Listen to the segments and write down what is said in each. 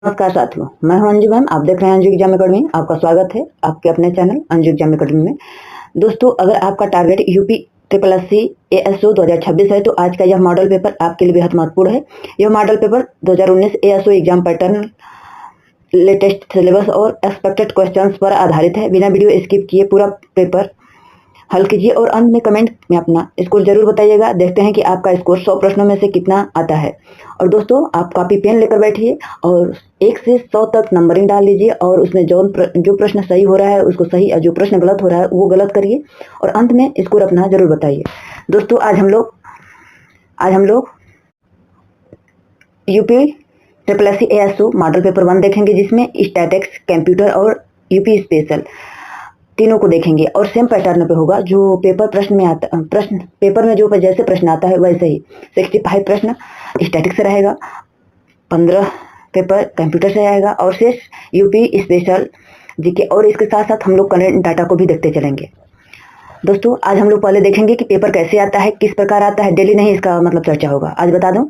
नमस्कार साथियों, मैं हूं अंजू मैम। आप देख रहे हैं अंजू एग्जाम अकेडमी। आपका स्वागत है आपके अपने चैनल अंजू एग्जाम अकेडमी में। दोस्तों, अगर आपका target UP triple SC ASO 2026 है तो आज का यह मॉडल पेपर आपके लिए बेहद महत्वपूर्ण है। यह model paper 2019 ASO exam pattern, latest syllabus और एक्सपेक्टेड क्वेश्चंस पर आधारित है। बिना वीडियो स्किप किए पूरा पेपर हल कीजिए और अंत में कमेंट में अपना स्कोर जरूर बताइएगा। देखते हैं कि आपका स्कोर 100 प्रश्नों में से कितना आता है। और दोस्तों, आप कॉपी पेन लेकर बैठिए और 1 से 100 तक नंबरिंग डाल लीजिए और उसमें जो प्रश्न सही हो रहा है उसको सही और जो प्रश्न गलत हो रहा है वो गलत करिए और अंत में स्कोर अपना जरूर बताइए। दोस्तों, आज हम लोग UP triple SC ASO model paper 1 देखेंगे, जिसमें स्टैटिक्स, कंप्यूटर और यूपी स्पेशल तीनों को देखेंगे और सेम पैटर्न पे होगा। जो पेपर में जो जैसे प्रश्न आता है वैसे ही 65 प्रश्न स्टैटिक से रहेगा, 15 पेपर कंप्यूटर से आएगा और शेष यूपी स्पेशल जीके। और इसके साथ साथ हम लोग करंट डाटा को भी देखते चलेंगे। दोस्तों, आज हम लोग पहले देखेंगे कि पेपर कैसे आता है, किस प्रकार आता है। डेली नहीं इसका मतलब चर्चा होगा, आज बता दूं।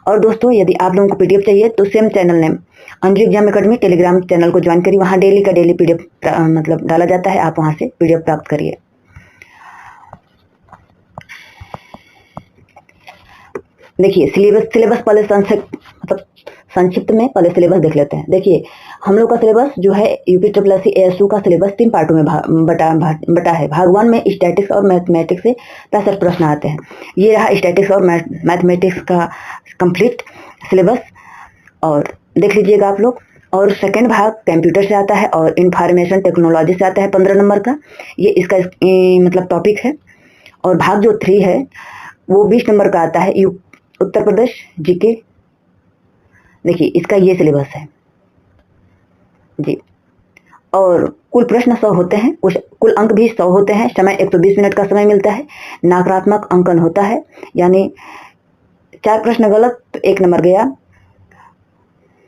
और दोस्तों, यदि आप लोगों को पीडीएफ चाहिए तो same channel name Anju exam academy Telegram channel को ज्वाइन करिए। वहाँ डेली का डेली पीडीएफ मतलब डाला जाता है, आप वहाँ से पीडीएफ प्राप्त करिए। देखिए, सिलेबस पहले संक्षिप्त में पहले सिलेबस देख लेते हैं। देखिए, हम लोग का सिलेबस जो है यूपी ट्रिपल एससी एएसओ का सिलेबस 3 पार्टों में बटा है। भाग 1 में स्टैटिक्स और मैथमेटिक्स से 65 प्रश्न आते हैं। ये रहा स्टैटिक्स और मैथमेटिक्स का कंप्लीट सिलेबस और देख लीजिएगा आप लोग। और सेकंड भाग कंप्यूटर से आता है और इंफॉर्मेशन टेक्नोलॉजी से आता है 15 नंबर का। ये इसका मतलब टॉपिक है। और भाग जो 3 है वो 20 नंबर का आता है, उत्तर प्रदेश जीके। देखिए, इसका ये सिलेबस है जी। और कुल प्रश्न 100 होते हैं, कुल अंक भी 100 होते हैं। समय 120 मिनट का समय मिलता है। नकारात्मक अंकन होता है, यानी 4 प्रश्न गलत तो 1 नंबर गया।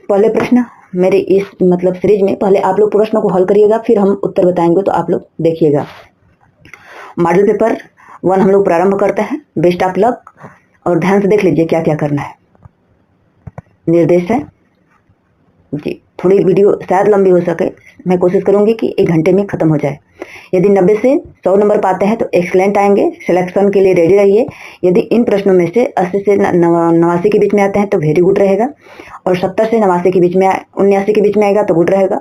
पहले प्रश्न मेरे इस मतलब सीरीज में पहले आप लोग प्रश्न को हल करिएगा, फिर हम उत्तर बताएंगे, तो आप लोग देखिएगा। मॉडल पेपर 1 हम लोग प्रारंभ करते हैं। बेस्ट ऑफ लक और ध्यान से देख लीजिए क्या क्या करना है। निर्देश है जी, थोड़ी वीडियो शायद लंबी हो सके, मैं कोशिश करूंगी कि 1 घंटे में खत्म हो जाए। यदि 90 से 100 नंबर पाते हैं तो एक्सलेंट आएंगे, सिलेक्शन के लिए रेडी रहिए। यदि इन प्रश्नों में से 80 से 89 के बीच में आते हैं तो वेरी गुड रहेगा, और 70 से 89 के बीच में 79 के बीच में आएगा तो गुड रहेगा।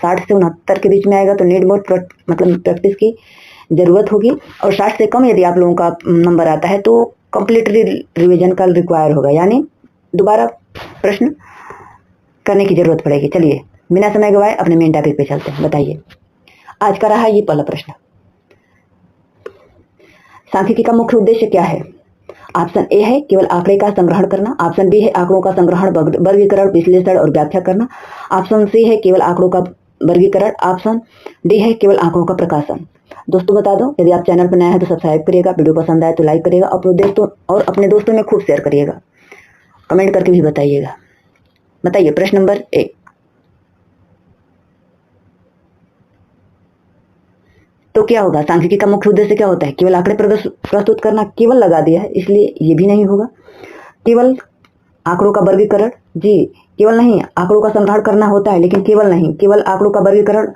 60 से 69 के बीच में आएगा तो नीड मोर मतलब प्रैक्टिस की ज़रूरत होगी। और 60 से कम यदि आप लोगों का नंबर आता है तो कंप्लीट रिविजन का रिक्वायर होगा, यानी दोबारा प्रश्न करने की जरूरत पड़ेगी। चलिए बिना समय गवाए अपने मेन टॉपिक पे चलते हैं। बताइए, आज का रहा ये पहला प्रश्न। सांख्यिकी का मुख्य उद्देश्य क्या है? ऑप्शन ए है केवल आंकड़े का संग्रहण करना। ऑप्शन बी है आंकड़ों का संग्रहण, वर्गीकरण, विश्लेषण और व्याख्या करना। ऑप्शन सी है केवल आंकड़ों का वर्गीकरण। ऑप्शन डी है केवल आंकड़ों का प्रकाशन। दोस्तों, बता दो, यदि आप चैनल पर नए हैं तो सब्सक्राइब करिएगा, वीडियो पसंद आए तो लाइक करिएगा और अपने दोस्तों में खूब शेयर करिएगा। कमेंट करके भी बताइएगा। बताइए प्रश्न नंबर 1। तो क्या होगा? सांख्यिकी का मुख्य उद्देश्य क्या होता है? केवल आंकड़े प्रस्तुत करना। केवल लगा दिया है इसलिए ये भी नहीं होगा। केवल आंकड़ों का वर्गीकरण, जी केवल नहीं, आंकड़ों का संग्रहण करना होता है लेकिन केवल नहीं। केवल आंकड़ों का वर्गीकरण,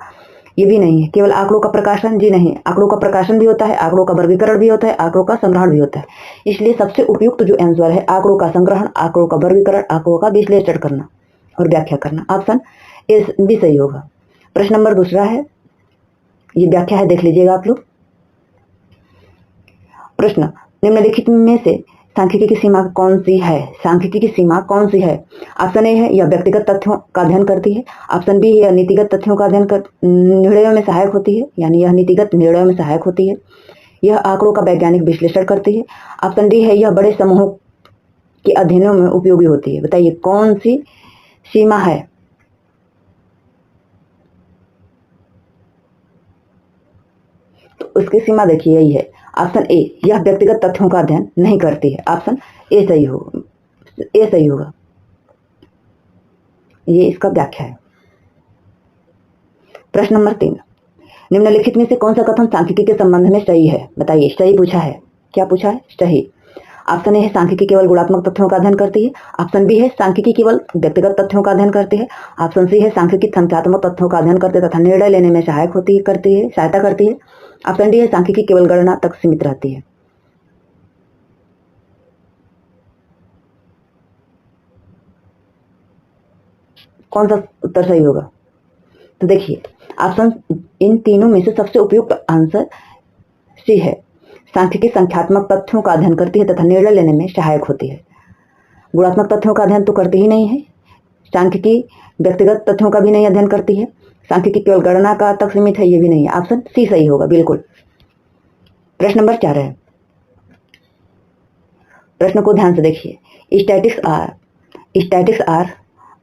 ये भी नहीं है। केवल आंकड़ों का प्रकाशन, जी नहीं, आंकड़ों का प्रकाशन भी होता है, आंकड़ों का वर्गीकरण भी होता है, आंकड़ों का संग्रहण भी होता है। इसलिए सबसे उपयुक्त जो आंसर है आंकड़ों का संग्रहण, आंकड़ों का वर्गीकरण, आंकड़ों का विश्लेषण करना और व्याख्या करना। ऑप्शन ए भी सही होगा। प्रश्न नंबर 2 है, ये व्याख्या है, देख लीजिएगा आप लोग। प्रश्न, निम्नलिखित में से सांख्यिकी की सीमा कौन सी है? सांख्यिकी की सीमा कौन सी है? ऑप्शन ए है यह व्यक्तिगत तथ्यों का अध्ययन करती है। ऑप्शन बी है यह नीतिगत तथ्यों का अध्ययन निर्णयों में सहायक होती है, यानी यह नीतिगत निर्णयों में सहायक होती है। यह आंकड़ों का वैज्ञानिक विश्लेषण करती है। ऑप्शन डी है यह बड़े समूहों के अध्ययनों में उपयोगी होती है। बताइए कौन सी सीमा है? तो उसकी सीमा देखिए यही है। ऑप्शन ए, यह व्यक्तिगत तथ्यों का अध्ययन नहीं करती है। ऑप्शन ए सही होगा। ये इसका व्याख्या है। प्रश्न नंबर 3, निम्नलिखित में से कौन सा कथन सांख्यिकी के संबंध में सही है? बताइए, सही पूछा है। क्या पूछा है? सही। ऑप्शन ए है सांख्यिकी केवल गुणात्मक तथ्यों का अध्ययन करती है। ऑप्शन बी है सांख्यिकी केवल व्यक्तिगत तथ्यों का अध्ययन करती है। ऑप्शन सी है सांख्यिकी संख्यात्मक तथ्यों का अध्ययन करती है तथा निर्णय लेने में सहायता करती है। ऑप्शन डी है सांख्यिकी केवल गणना तक सीमित रहती है। कौन सा उत्तर सही होगा? तो देखिए, ऑप्शन इन तीनों में से सबसे उपयुक्त आंसर सी है, सांख्यिकी संख्यात्मक तथ्यों का अध्ययन करती है तथा निर्णय लेने में सहायक होती है। गुणात्मक तथ्यों का अध्ययन तो करती ही नहीं है। सांख्यिकी व्यक्तिगत तथ्यों का भी नहीं अध्ययन करती है। सांख्यिकी केवल गणना का तक सीमित है, ये भी नहीं है। ऑप्शन सी सही होगा बिल्कुल। प्रश्न नंबर 4 है। प्रश्न को ध्यान से देखिए। Statics are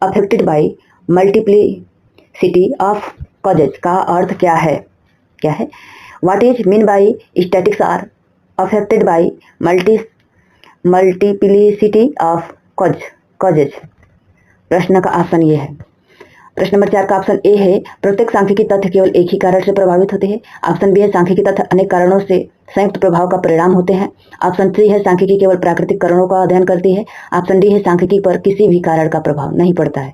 affected by multiplicity of causes का अर्थ क्या है? What is mean by statics are affected by multiplicity of causes? प्रश्न का ऑप्शन ये है। प्रश्न नंबर 4 का ऑप्शन ए है, प्रत्येक सांख्यिकी तथ्य केवल एक ही कारण से प्रभावित होते हैं। ऑप्शन बी है, सांख्यिकी तथ्य अनेक कारणों से संयुक्त प्रभाव का परिणाम होते हैं। ऑप्शन सी है, सांख्यिकी केवल प्राकृतिक कारणों का अध्ययन करती है। ऑप्शन डी है, सांख्यिकी पर किसी भी कारण का प्रभाव नहीं पड़ता है।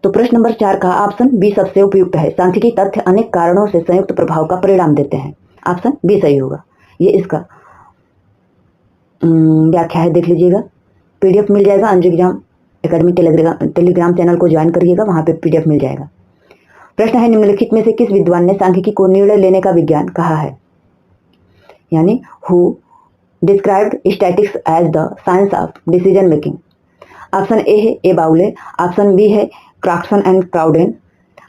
तो प्रश्न नंबर 4 का ऑप्शन बी सबसे उपयुक्त है, सांख्यिकी तथ्य अनेक कारणों से संयुक्त प्रभाव का परिणाम देते हैं। ऑप्शन बी सही होगा। ये इसका व्याख्या है, देख लीजिएगा। पीडीएफ मिल जाएगा। Anju exam academy Telegram channel को ज्वाइन करिएगा, वहां पे पीडीएफ मिल जाएगा। प्रश्न है, निम्नलिखित में से किस विद्वान ने सांख्यिकी को निर्णय लेने का विज्ञान कहा है? यानी who described statics as the science of decision making? Option A है ए बाउले। ऑप्शन बी है क्राक्सन एंड क्राउडेन।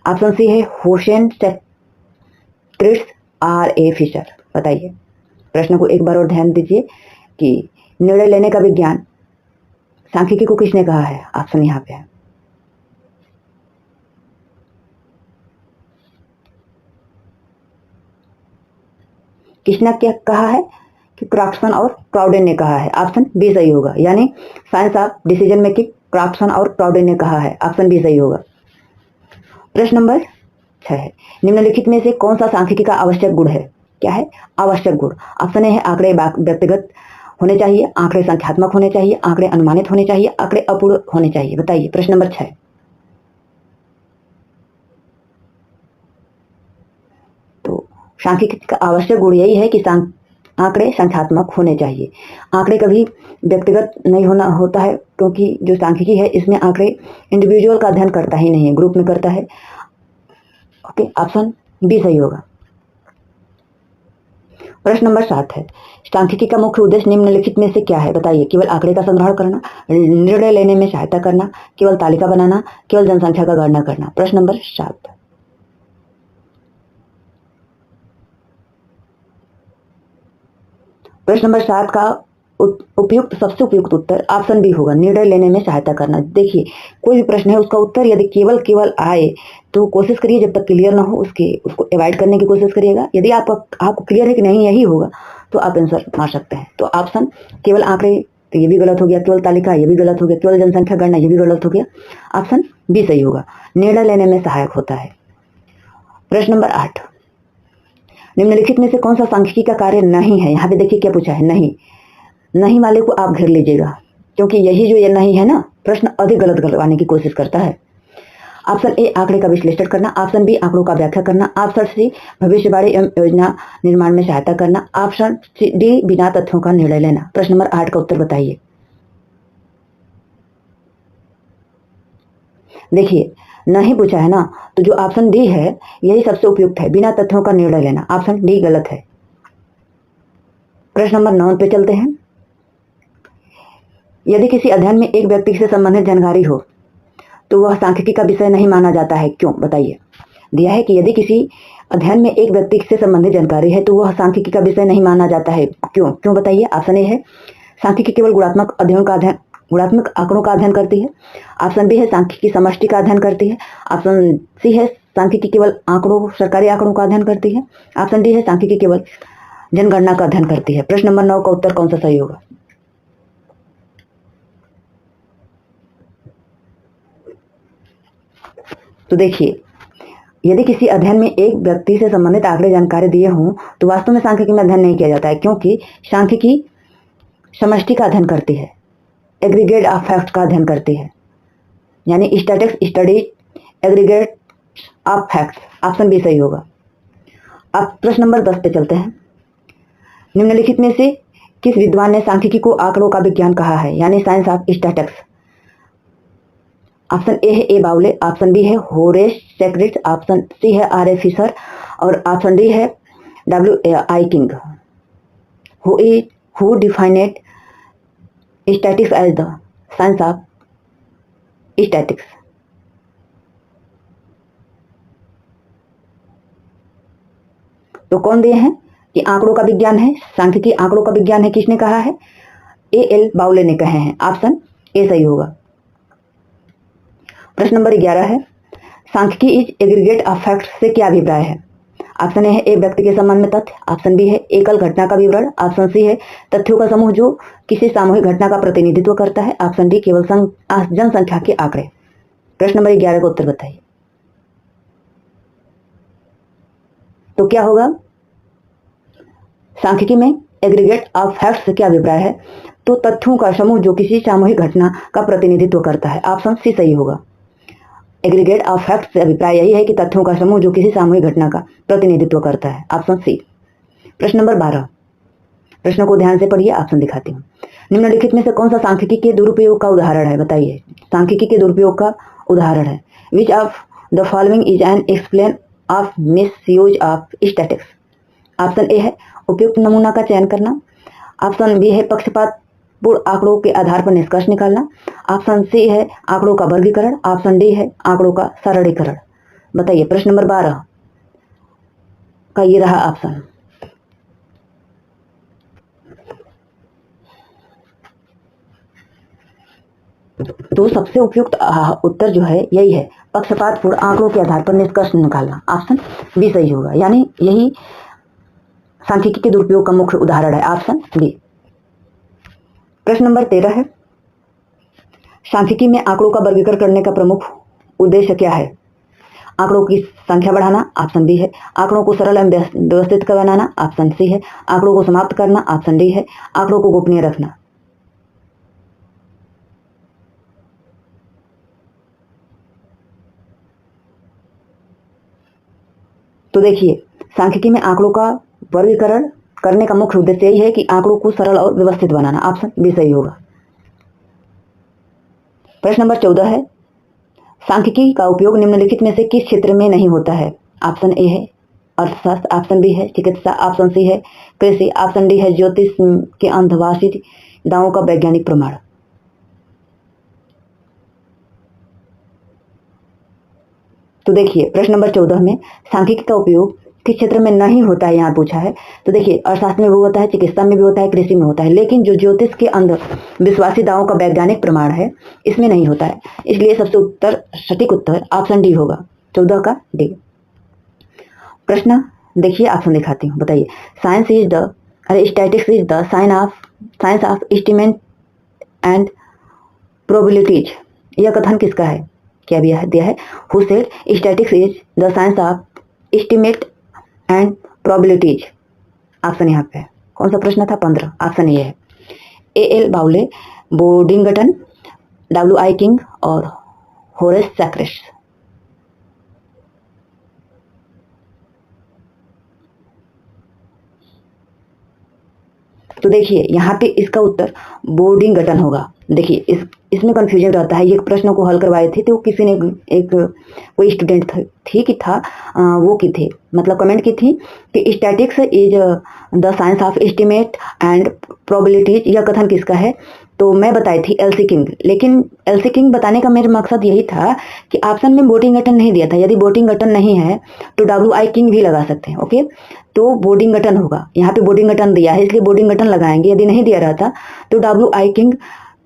ऑप्शन सी है होशेन क्रिट्स आर ए फिशर। बताइए। प्रश्न को एक बार और ध्यान दीजिए कि निर्णय लेने का विज्ञान सांख्यिकी को किसने कहा है? ऑप्शन यहाँ पे है। किसने क्या कहा है? कि क्राक्सन और क्राउडेन ने कहा है। ऑप्शन बी सही होगा। यानी साइंस ऑफ डिसीजन मेकिंग क्राक्सन और क्राउडेन ने कहा है। ऑप्शन बी सही होगा। प्रश्न नंबर 6 है, निम्नलिखित में से कौन सा सांख्यिकी का आवश्यक गुण है? क्या है आवश्यक गुण? ऑप्शन ए है, आंकड़े व्यक्तिगत होने चाहिए, आंकड़े संख्यात्मक होने चाहिए, आंकड़े अनुमानित होने चाहिए, आंकड़े अपूर्ण होने चाहिए। बताइए। प्रश्न नंबर 6। तो सांख्यिकी का आवश्यक गुण यही है कि आंकड़े संख्यात्मक होने चाहिए। आंकड़े कभी व्यक्तिगत नहीं होता है, क्योंकि जो सांख्यिकी है इसमें आंकड़े इंडिविजुअल का अध्ययन करता ही नहीं है, ग्रुप में करता है। ओके, ऑप्शन बी सही होगा। प्रश्न नंबर 7 है, सांख्यिकी का मुख्य उद्देश्य निम्नलिखित में से क्या है? बताइए। केवल आंकड़े का संग्रहण करना, निर्णय लेने में सहायता करना, केवल तालिका बनाना, केवल जनसंख्या का गणना करना? प्रश्न नंबर 7। प्रश्न नंबर 7 का सबसे उपयुक्त उत्तर ऑप्शन बी होगा, निर्णय लेने में सहायता करना। देखिए, कोई भी प्रश्न है उसका उत्तर यदि केवल आए तो कोशिश करिए जब तक क्लियर ना हो उसको अवॉइड करने की कोशिश करिएगा। यदि आपको क्लियर है कि नहीं यही होगा तो आप आंसर मार सकते हैं। तो ऑप्शन केवल आंकड़े, तो ये भी गलत हो गया। केवल तालिका, ये भी गलत हो गया। केवल जनसंख्या गणना, ये भी गलत हो गया। ऑप्शन बी सही होगा, निर्णय लेने में सहायक होता है। प्रश्न नंबर 8, निम्नलिखित में से कौन सा सांख्यिकी का कार्य नहीं है? यहाँ पे देखिए क्या पूछा है, नहीं वाले को आप घेर लीजिएगा, क्योंकि यही जो ये नहीं है ना, प्रश्न अधिक गलत करवाने की कोशिश करता है। ऑप्शन ए आंकड़े का विश्लेषण करना, ऑप्शन बी आंकड़ों का व्याख्या करना, ऑप्शन सी भविष्यवाणी एवं योजना निर्माण में सहायता करना, ऑप्शन डी बिना तथ्यों का निर्णय लेना। प्रश्न नंबर 8 का उत्तर बताइए। देखिए, नहीं पूछा है ना, तो जो ऑप्शन डी है यही सबसे उपयुक्त है, बिना तथ्यों का निर्णय लेना। ऑप्शन डी गलत है। प्रश्न नंबर 9 पे चलते हैं। यदि किसी अध्ययन में एक व्यक्ति से संबंधित जानकारी हो तो वह सांख्यिकी का विषय नहीं माना जाता है, क्यों? बताइए। दिया है कि यदि किसी अध्ययन में एक व्यक्ति से संबंधित जानकारी है तो वह सांख्यिकी का विषय नहीं माना जाता है, क्यों बताइए। ऑप्शन ए है, सांख्यिकी केवल गुणात्मक आंकड़ों का अध्ययन करती है। ऑप्शन बी है, सांख्यिकी समष्टि का अध्ययन करती है। ऑप्शन सी है, सांख्यिकी केवल सरकारी आंकड़ों का अध्ययन करती है। ऑप्शन डी है, सांख्यिकी केवल जनगणना का अध्ययन करती है। प्रश्न नंबर 9 का उत्तर कौन सा सही होगा? तो देखिए, यदि किसी अध्ययन में एक व्यक्ति से संबंधित आंकड़े जानकारी दिए हों तो वास्तव में सांख्यिकी में अध्ययन नहीं किया जाता है, क्योंकि सांख्यिकी समष्टि का अध्ययन करती है, एग्रीगेट ऑफ फैक्ट का अध्ययन करती है, यानी statistics study aggregate of facts. Option B सही होगा। अब प्रश्न नंबर 10 पे चलते हैं। निम्नलिखित में से किस विद्वान ने सांख्यिकी को आंकड़ों का विज्ञान कहा है, यानी science of statistics? Option A है ए बाउले, ऑप्शन बी है होरेस सेक्रेट, ऑप्शन सी है आर ए फिशर और ऑप्शन डी है W I King. Who defined statics as the science of statics? तो कौन दिए हैं कि आंकड़ों का विज्ञान है, सांख्यिकी आंकड़ों का विज्ञान है, किसने कहा है? ए एल बाउले ने कहे हैं। ऑप्शन ए सही होगा। प्रश्न नंबर 11 है, सांख्यिकी इज एग्रीगेट ऑफ फैक्ट से क्या अभिप्राय है? ऑप्शन ए है एक व्यक्ति के संबंध में तथ्य, ऑप्शन बी है एकल घटना का विवरण, ऑप्शन सी है तथ्यों का समूह जो किसी सामूहिक घटना का प्रतिनिधित्व करता है, ऑप्शन डी केवल जनसंख्या के आंकड़े। प्रश्न नंबर 11 का उत्तर बताइए। तो क्या होगा? सांख्यिकी में एग्रीगेट ऑफ फैक्ट्स से क्या अभिप्राय है? तो तथ्यों का समूह जो किसी सामूहिक घटना का प्रतिनिधित्व करता है। ऑप्शन सी सही होगा। एग्रीगेट ऑफ फैक्ट्स से अभिप्राय यही है कि तथ्यों का समूह जो किसी सामूहिक घटना का प्रतिनिधित्व करता है। Option C. प्रश्न नंबर 12, प्रश्न को ध्यान से पढ़िए, ऑप्शन दिखाती हूँ। निम्नलिखित में से कौन सा सांख्यिकी के दुरुपयोग का उदाहरण है? बताइए, सांख्यिकी के दुरुपयोग का उदाहरण है। Which of the following is an explain of misuse of statics? Option A है उपयुक्त नमूना का चयन करना, ऑप्शन बी है पक्षपातपूर्ण आंकड़ों के आधार पर निष्कर्ष निकालना, ऑप्शन सी है आंकड़ों का वर्गीकरण, ऑप्शन डी है आंकड़ों का सरलीकरण। बताइए, प्रश्न नंबर 12 का ये रहा ऑप्शन। तो सबसे उपयुक्त उत्तर जो है यही है, पक्षपातपूर्ण आंकड़ों के आधार पर निष्कर्ष निकालना। ऑप्शन बी सही होगा, यानी यही सांख्यिकी के दुरुपयोग का मुख्य उदाहरण है। Option B. प्रश्न नंबर 13 है, सांख्यिकी में आंकड़ों का वर्गीकरण करने का प्रमुख उद्देश्य क्या है? आंकड़ों की संख्या बढ़ाना, ऑप्शन बी है। आंकड़ों को सरल एवं व्यवस्थित बनाना, ऑप्शन सी है। आंकड़ों को समाप्त करना, ऑप्शन डी है। आंकड़ों को गोपनीय रखना। तो देखिए, सांख्यिकी में आंकड़ों का वर्गीकरण करने का मुख्य उद्देश्य यही है कि आंकड़ों को सरल और व्यवस्थित बनाना। ऑप्शन बी सही होगा। प्रश्न नंबर 14 है, सांख्यिकी का उपयोग निम्नलिखित में से किस क्षेत्र में नहीं होता है? ऑप्शन ए है अर्थशास्त्र, ऑप्शन बी है चिकित्सा, ऑप्शन सी है कृषि, ऑप्शन डी है ज्योतिष के अंधवासी दावों का वैज्ञानिक प्रमाण। तो देखिए, प्रश्न नंबर 14 में सांख्यिकी का उपयोग किस क्षेत्र में नहीं होता है यहाँ पूछा है। तो देखिए, अर्थशास्त्र में भी होता है, चिकित्सा में भी होता है, कृषि में होता है, लेकिन जो ज्योतिष के अंधविश्वासी दावों का वैज्ञानिक प्रमाण है इसमें नहीं होता है। इसलिए सबसे सटीक उत्तर ऑप्शन डी होगा, 14 का डी। प्रश्न देखिए, ऑप्शन दिखाती हूँ, बताइए। Science is the statistics is the science of estimate and probabilities. यह कथन किसका है? क्या दिया है? Who said statistics is the science of estimate and probabilities. Option यहाँ पे कौन सा प्रश्न था? 15। ऑप्शन ये है ए एल बाउले, बोर्डिंगटन, डब्ल्यू आई किंग और होरेस सेक्रेट। तो देखिए, यहाँ पे इसका उत्तर बोर्डिंगटन होगा। देखिए, इसमें कंफ्यूजन रहता है। ये प्रश्न को हल करवाए थे तो किसी ने कोई स्टूडेंट थी कि था वो की थी, मतलब कमेंट की थी कि statics is the science of estimate and probabilities. यह कथन किसका है? तो मैं बताई थी एलसी किंग, लेकिन एलसी किंग बताने का मेरा मकसद यही था कि ऑप्शन में बोर्डिंगटन नहीं दिया था। यदि बोर्डिंगटन नहीं है तो डब्ल्यू आई किंग भी लगा सकते हैं। ओके, तो बोर्डिंगटन होगा। यहाँ पे बोर्डिंगटन दिया है इसलिए बोर्डिंगटन लगाएंगे। यदि नहीं दिया रहता तो डब्ल्यू आई किंग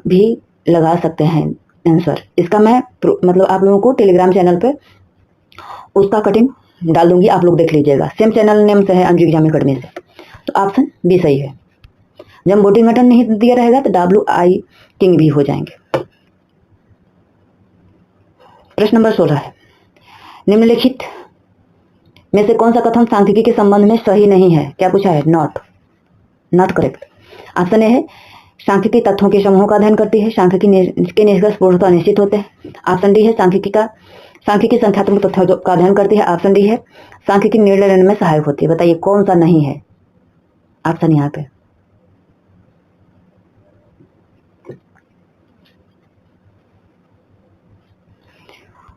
भी लगा सकते हैं आंसर। इसका मैं मतलब आप लोगों को टेलीग्राम चैनल पे उसका कटिंग डाल दूंगी, आप लोग देख लीजिएगा। सेम चैनल नेम से है, अंजू एग्जाम अकेडमी से। तो ऑप्शन बी सही है। जब बोर्डिंगटन नहीं दिया रहेगा तो डब्ल्यू आई किंग भी हो जाएंगे। प्रश्न नंबर 16 है, निम्नलिखित में से कौन सा कथन सांख्यिकी के संबंध में सही नहीं है? क्या पूछा है? Not correct. ऑप्शन ए है सांख्यिकी तथ्यों के समूहों का अध्ययन करती है, सांख्यिकी के निष्कर्ष पूर्णतः निश्चित होते हैं। ऑप्शन डी है सांख्यिकी संख्यात्मक तथ्यों का अध्ययन करती है। ऑप्शन डी है सांख्यिकी निर्णय लेने में सहायक होती है। बताइए कौन सा नहीं है ऑप्शन यहाँ पे?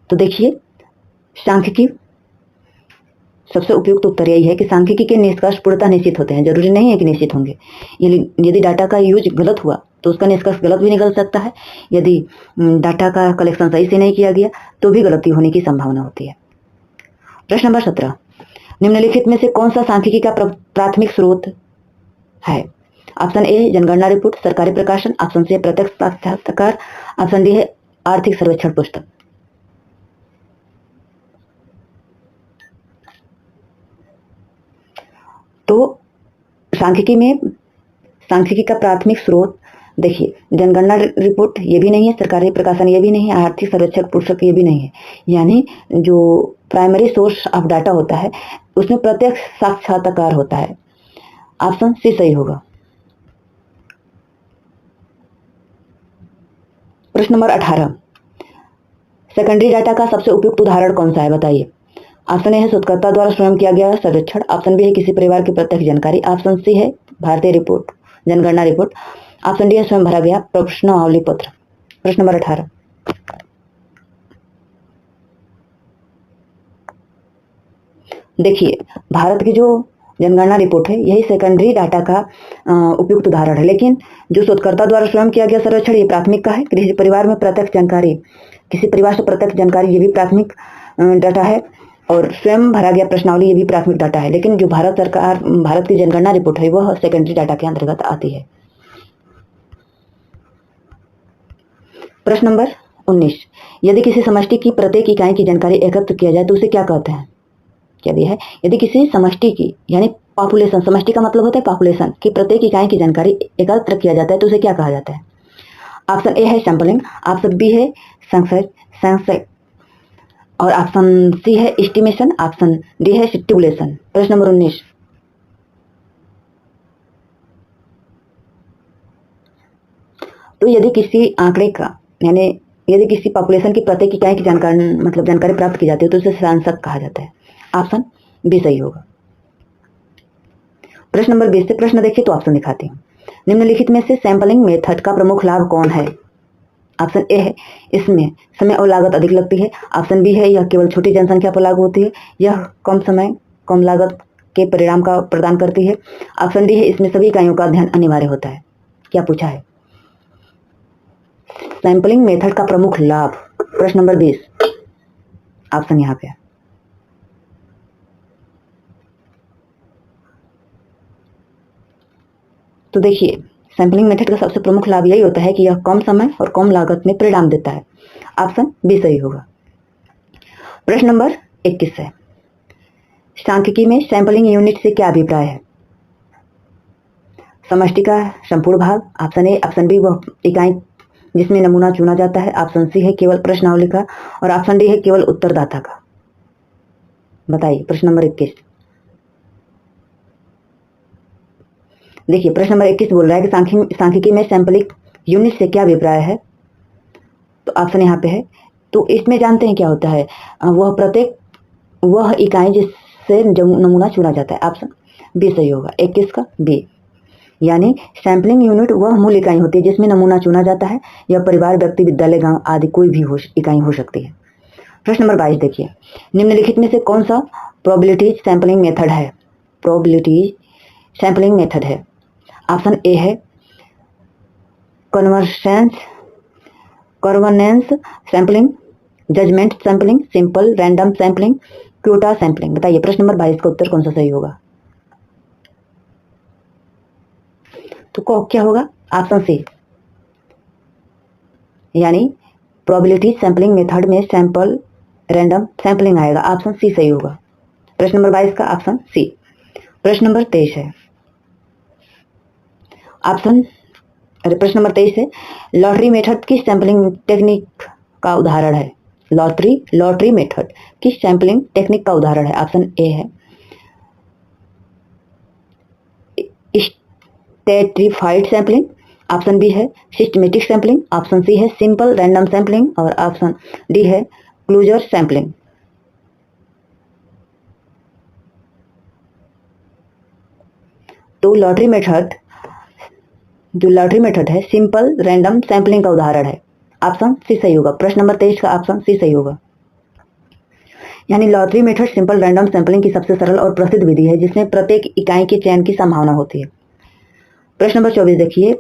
तो देखिए सांख्यिकी सबसे उपयुक्त उत्तर यही है कि सांख्यिकी के निष्कर्ष पूर्णतः निश्चित होते हैं। जरूरी नहीं है कि निश्चित होंगे। यदि डाटा का यूज गलत हुआ तो उसका निष्कर्ष गलत भी निकल सकता है। यदि डाटा का कलेक्शन सही से नहीं किया गया तो भी गलती होने की संभावना होती है। प्रश्न नंबर 17, निम्नलिखित में से कौन सा सांख्यिकी का प्राथमिक स्रोत है? ऑप्शन ए जनगणना रिपोर्ट, सरकारी प्रकाशन। ऑप्शन सी प्रत्यक्ष साक्षात्कार। ऑप्शन डी है आर्थिक सर्वेक्षण पुस्तक। तो सांख्यिकी का प्राथमिक स्रोत देखिए जनगणना रिपोर्ट ये भी नहीं है, सरकारी प्रकाशन ये भी नहीं है, आर्थिक सर्वेक्षण पुस्तक ये भी नहीं है। यानी जो प्राइमरी सोर्स ऑफ डाटा होता है उसमें प्रत्यक्ष साक्षात्कार होता है। ऑप्शन सी सही होगा। प्रश्न नंबर 18, सेकेंडरी डाटा का सबसे उपयुक्त उदाहरण कौन सा है? बताइए। ऑप्शन ए है शोधकर्ता द्वारा स्वयं किया गया सर्वेक्षण। ऑप्शन बी है किसी परिवार की प्रत्यक्ष जानकारी। ऑप्शन सी है भारतीय रिपोर्ट, जनगणना रिपोर्ट। ऑप्शन डी है स्वयं भरा गया प्रश्नावली पत्र। प्रश्न नंबर 18, देखिए भारत की जो जनगणना रिपोर्ट है यही सेकेंडरी डाटा का उपयुक्त उदाहरण है। लेकिन जो शोधकर्ता द्वारा स्वयं किया गया सर्वेक्षण ये प्राथमिक का है। किसी परिवार में प्रत्यक्ष जानकारी, किसी परिवार से प्रत्यक्ष जानकारी ये भी प्राथमिक डाटा है। और स्वयं भरा गया प्रश्नावली ये भी प्राथमिक डाटा है। लेकिन जो भारत की जनगणना रिपोर्ट है वह सेकेंडरी डाटा के अंतर्गत आती है। प्रश्न नंबर 19, यदि किसी समष्टि की प्रत्येक इकाई की जानकारी एकत्र किया जाए तो उसे क्या कहते हैं? क्या दिया है? यदि किसी समष्टि की यानी पॉपुलेशन, समष्टि का मतलब होता है पॉपुलेशन की प्रत्येक इकाई की जानकारी एकत्र किया जाता है तो उसे क्या कहा जाता है? ऑप्शन ए है सैंपलिंग। ऑप्शन बी है सेंसस और ऑप्शन सी है एस्टिमेशन। ऑप्शन डी है सिमुलेशन। प्रश्न नंबर 19, तो यदि किसी आंकड़े का यानी यदि किसी पॉपुलेशन की प्रत्येक इकाई की जानकारी प्राप्त की जाती है तो उसे सेंसस कहा जाता है। ऑप्शन बी सही होगा। प्रश्न नंबर 20 से प्रश्न देखिए तो ऑप्शन दिखाती हूँ। निम्नलिखित में से सैंपलिंग मेथड का प्रमुख लाभ कौन है? ऑप्शन ए है इसमें समय और लागत अधिक लगती है। ऑप्शन बी है यह केवल छोटी जनसंख्या पर लागू होती है, यह कम समय कम लागत के परिणाम का प्रदान करती है। ऑप्शन डी है इसमें सभी इकाइयों का अध्ययन अनिवार्य होता है। क्या पूछा है? सैंपलिंग मेथड का प्रमुख लाभ। प्रश्न नंबर 20, ऑप्शन यहाँ पे है। तो देखिए सैंपलिंग मेथड का सबसे प्रमुख लाभ यही होता है कि यह कम समय और कम लागत में परिणाम देता है। ऑप्शन बी सही होगा। प्रश्न नंबर 21 है, सांख्यिकी में सैंपलिंग यूनिट से क्या अभिप्राय है? समष्टि का संपूर्ण भाग। Option A. ऑप्शन बी वह इकाई जिसमें नमूना चुना जाता है। ऑप्शन सी है केवल प्रश्नावली का और ऑप्शन डी है केवल उत्तरदाता का। बताइए प्रश्न नंबर 21। देखिए प्रश्न नंबर 21 बोल रहा है कि सांख्यिकी में सैंपलिंग यूनिट से क्या अभिप्राय है? तो ऑप्शन यहाँ पे है। तो इसमें जानते हैं क्या होता है, वह इकाई जिससे नमूना चुना जाता है। ऑप्शन बी सही होगा। 21 का बी, यानी सैंपलिंग यूनिट वह मूल इकाई होती है जिसमें नमूना चुना जाता है। यह परिवार, व्यक्ति, विद्यालय, गांव आदि कोई भी इकाई हो सकती है। प्रश्न नंबर 22 देखिए, निम्नलिखित में से कौन सा प्रोबेबिलिटी सैंपलिंग मेथड है? प्रोबेबिलिटी सैंपलिंग मेथड है। ऑप्शन ए है convergence sampling, judgement sampling, simple random sampling, quota sampling. बताइए प्रश्न नंबर 22 का उत्तर कौन सा सही होगा? तो क्या होगा? ऑप्शन सी, यानी प्रोबेबिलिटी सैंपलिंग मेथड में सैंपल रैंडम सैंपलिंग आएगा। ऑप्शन सी सही होगा। प्रश्न नंबर 22 का ऑप्शन सी। प्रश्न नंबर 23 है, प्रश्न नंबर 23 है, लॉटरी मेथड की सैंपलिंग टेक्निक का उदाहरण है। लॉटरी मेथड किस सैंपलिंग टेक्निक का उदाहरण है? ऑप्शन ए है स्ट्रैटिफाइड सैंपलिंग, ऑप्शन बी है सिस्टमेटिक सैंपलिंग, ऑप्शन सी है सिंपल रैंडम सैंपलिंग और ऑप्शन डी है क्लोजर सैंपलिंग। तो लॉटरी मेथड है सिंपल रैंडम सैंपलिंग का उदाहरण है। ऑप्शन सी सही होगा। प्रश्न नंबर 23 का ऑप्शन सी सही होगा। यानी lottery method simple random sampling की सबसे सरल और प्रसिद्ध विधि है जिसमें प्रत्येक इकाई के चयन की संभावना होती है। प्रश्न नंबर 24 देखिए,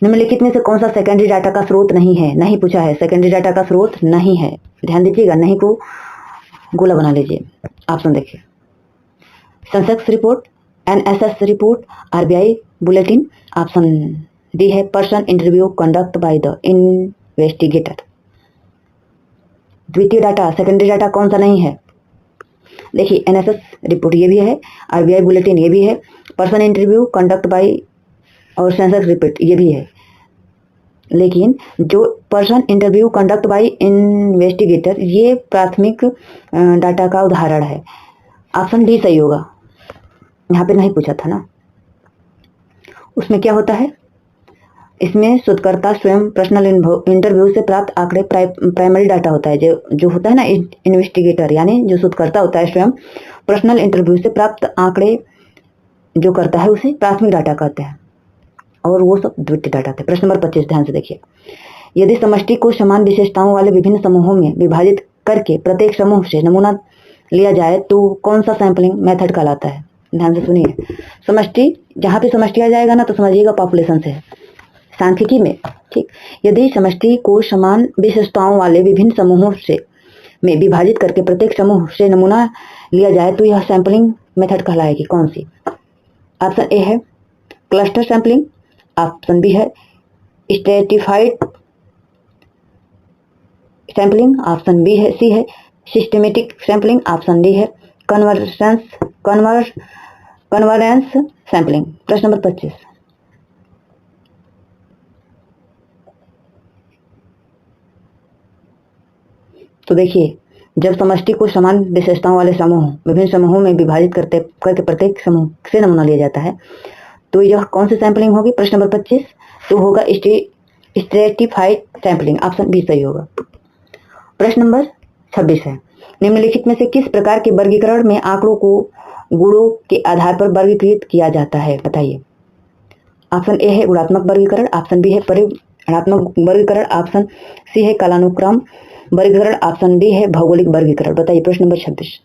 निम्नलिखित में से कौन सा सेकेंडरी डाटा का स्रोत नहीं है? नहीं पूछा है, सेकेंडरी डाटा का स्रोत नहीं है। ध्यान दीजिएगा, नहीं को गोला बना लीजिए। ऑप्शन देखिए, census report, NSS report, RBI bulletin, option D है person interview conduct by the investigator. द्वितीय डाटा, सेकेंडरी डाटा कौन सा नहीं है? देखिए, एनएसएस रिपोर्ट ये भी है, आरबीआई बुलेटिन ये भी है, पर्सन इंटरव्यू कंडक्ट बाय और सेंसस रिपोर्ट ये भी है। लेकिन जो person interview conduct bye investigator ये प्राथमिक डाटा का उदाहरण है। ऑप्शन डी सही होगा। यहाँ पे नहीं पूछा था ना। उसमें क्या होता है? इसमें शोधकर्ता स्वयं पर्सनल इंटरव्यू से प्राप्त आंकड़े प्राइमरी डाटा होता है। जो होता है ना इन्वेस्टिगेटर, यानी जो शोधकर्ता होता है स्वयं पर्सनल इंटरव्यू से प्राप्त आंकड़े जो करता है उसे प्राथमिक डाटा कहते हैं और वो सब द्वितीय डाटा थे। प्रश्न नंबर 25 ध्यान से देखिए, यदि समष्टि को समान विशेषताओं वाले विभिन्न समूहों में विभाजित करके प्रत्येक समूह से नमूना लिया जाए तो कौन सा सैंपलिंग मेथड कहलाता है? ध्यान से सुनिए, समष्टि जहाँ पे समष्टि आ जाएगा ना तो समझिएगा पॉपुलेशन से है, सांख्यिकी में। ठीक, यदि समष्टि को समान विशेषताओं वाले विभिन्न समूहों से में विभाजित करके प्रत्येक समूह से नमूना लिया जाए तो यह सैंपलिंग मेथड कहलाएगी। कौन सी? ऑप्शन ए है क्लस्टर सैंपलिंग, ऑप्शन बी है स्ट्रैटिफाइड सैंपलिंग, ऑप्शन बी है सी है सिस्टमेटिक सैंपलिंग, ऑप्शन डी है कन्वर्जेंस सैंपलिंग। प्रश्न नंबर 25, तो देखिए, जब समष्टि को समान विशेषताओं वाले समूह विभिन्न समूहों में विभाजित करके प्रत्येक समूह से नमूना लिया जाता है तो यह कौन सी सैंपलिंग होगी? प्रश्न नंबर 25 तो होगा स्ट्रैटिफाइड सैंपलिंग, ऑप्शन बी सही होगा। प्रश्न नंबर 26 है, निम्नलिखित में से किस प्रकार के वर्गीकरण में आंकड़ों को गुणों के आधार पर वर्गीकृत किया जाता है? बताइए। ऑप्शन ए है गुणात्मक वर्गीकरण, ऑप्शन बी है परिमाणात्मक वर्गीकरण, ऑप्शन सी है कालानुक्रम वर्गीकरण, ऑप्शन डी है भौगोलिक वर्गीकरण। बताइए। प्रश्न नंबर 26,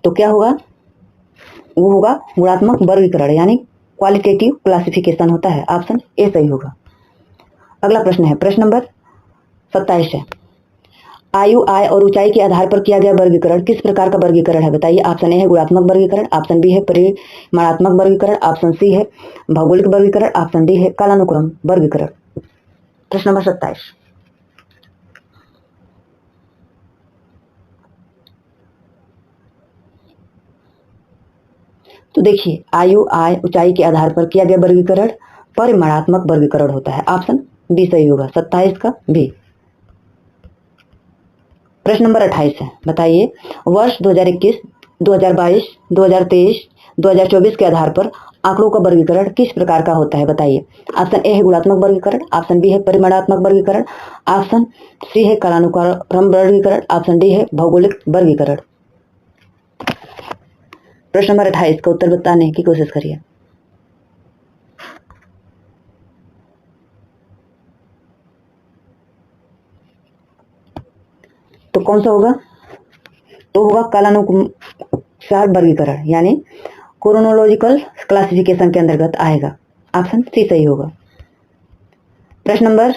तो क्या होगा? वो होगा गुणात्मक वर्गीकरण, यानी क्वालिटेटिव क्लासिफिकेशन होता है। ऑप्शन ए सही होगा। अगला प्रश्न है, प्रश्न नंबर 27 है, आयु, आय और ऊंचाई के आधार पर किया गया वर्गीकरण किस प्रकार का वर्गीकरण है? बताइए। ऑप्शन ए है गुणात्मक वर्गीकरण, ऑप्शन बी है परिमाणात्मक वर्गीकरण, ऑप्शन सी है भौगोलिक वर्गीकरण, ऑप्शन डी है कालानुक्रम वर्गीकरण। प्रश्न नंबर 27, तो देखिए, आयु, आय, ऊंचाई के आधार पर किया गया वर्गीकरण परिमाणात्मक वर्गीकरण होता है। ऑप्शन बी सही होगा, 27 का बी। प्रश्न नंबर 28 है, बताइए वर्ष 2021, 2022, 2023, 2024 के आधार पर आंकड़ों का वर्गीकरण किस प्रकार का होता है? बताइए। ऑप्शन ए है गुणात्मक वर्गीकरण, ऑप्शन बी है परिमाणात्मक वर्गीकरण, ऑप्शन सी है कालानुक्रम वर्गीकरण, ऑप्शन डी है भौगोलिक वर्गीकरण। प्रश्न नंबर 28 का उत्तर बताने की कोशिश करिए। तो कौन सा होगा? तो होगा कालानुसार वर्गीकरण, यानी क्रोनोलॉजिकल क्लासिफिकेशन के अंतर्गत आएगा। ऑप्शन सी सही होगा। प्रश्न नंबर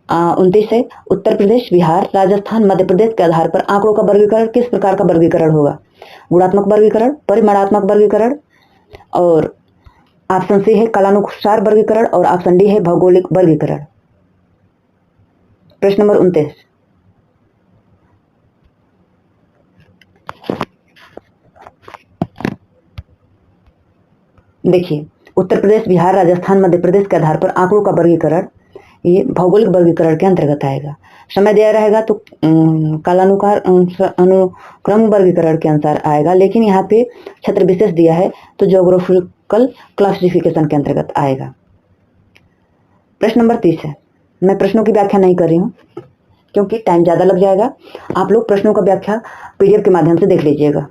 29 है, उत्तर प्रदेश, बिहार, राजस्थान, मध्य प्रदेश के आधार पर आंकड़ों का वर्गीकरण किस प्रकार का वर्गीकरण होगा? गुणात्मक वर्गीकरण, परिमाणात्मक वर्गीकरण, और ऑप्शन सी है कालानुसार वर्गीकरण, और ऑप्शन डी है भौगोलिक वर्गीकरण। प्रश्न नंबर 29, देखिए, उत्तर प्रदेश, बिहार, राजस्थान, मध्य प्रदेश के आधार पर आंकड़ों का वर्गीकरण ये भौगोलिक वर्गीकरण के अंतर्गत आएगा। समय दिया रहेगा तो कालानुसार अनुक्रम वर्गीकरण के अनुसार आएगा, लेकिन यहाँ पे क्षेत्र विशेष दिया है तो ज्योग्राफिकल क्लासिफिकेशन के अंतर्गत आएगा। प्रश्न नंबर 30 है। मैं प्रश्नों की व्याख्या नहीं कर रही हूँ क्योंकि टाइम ज़्यादा लग जाएगा। आप लोग प्रश्नों का व्याख्या PDF के माध्यम से देख लीजिएगा।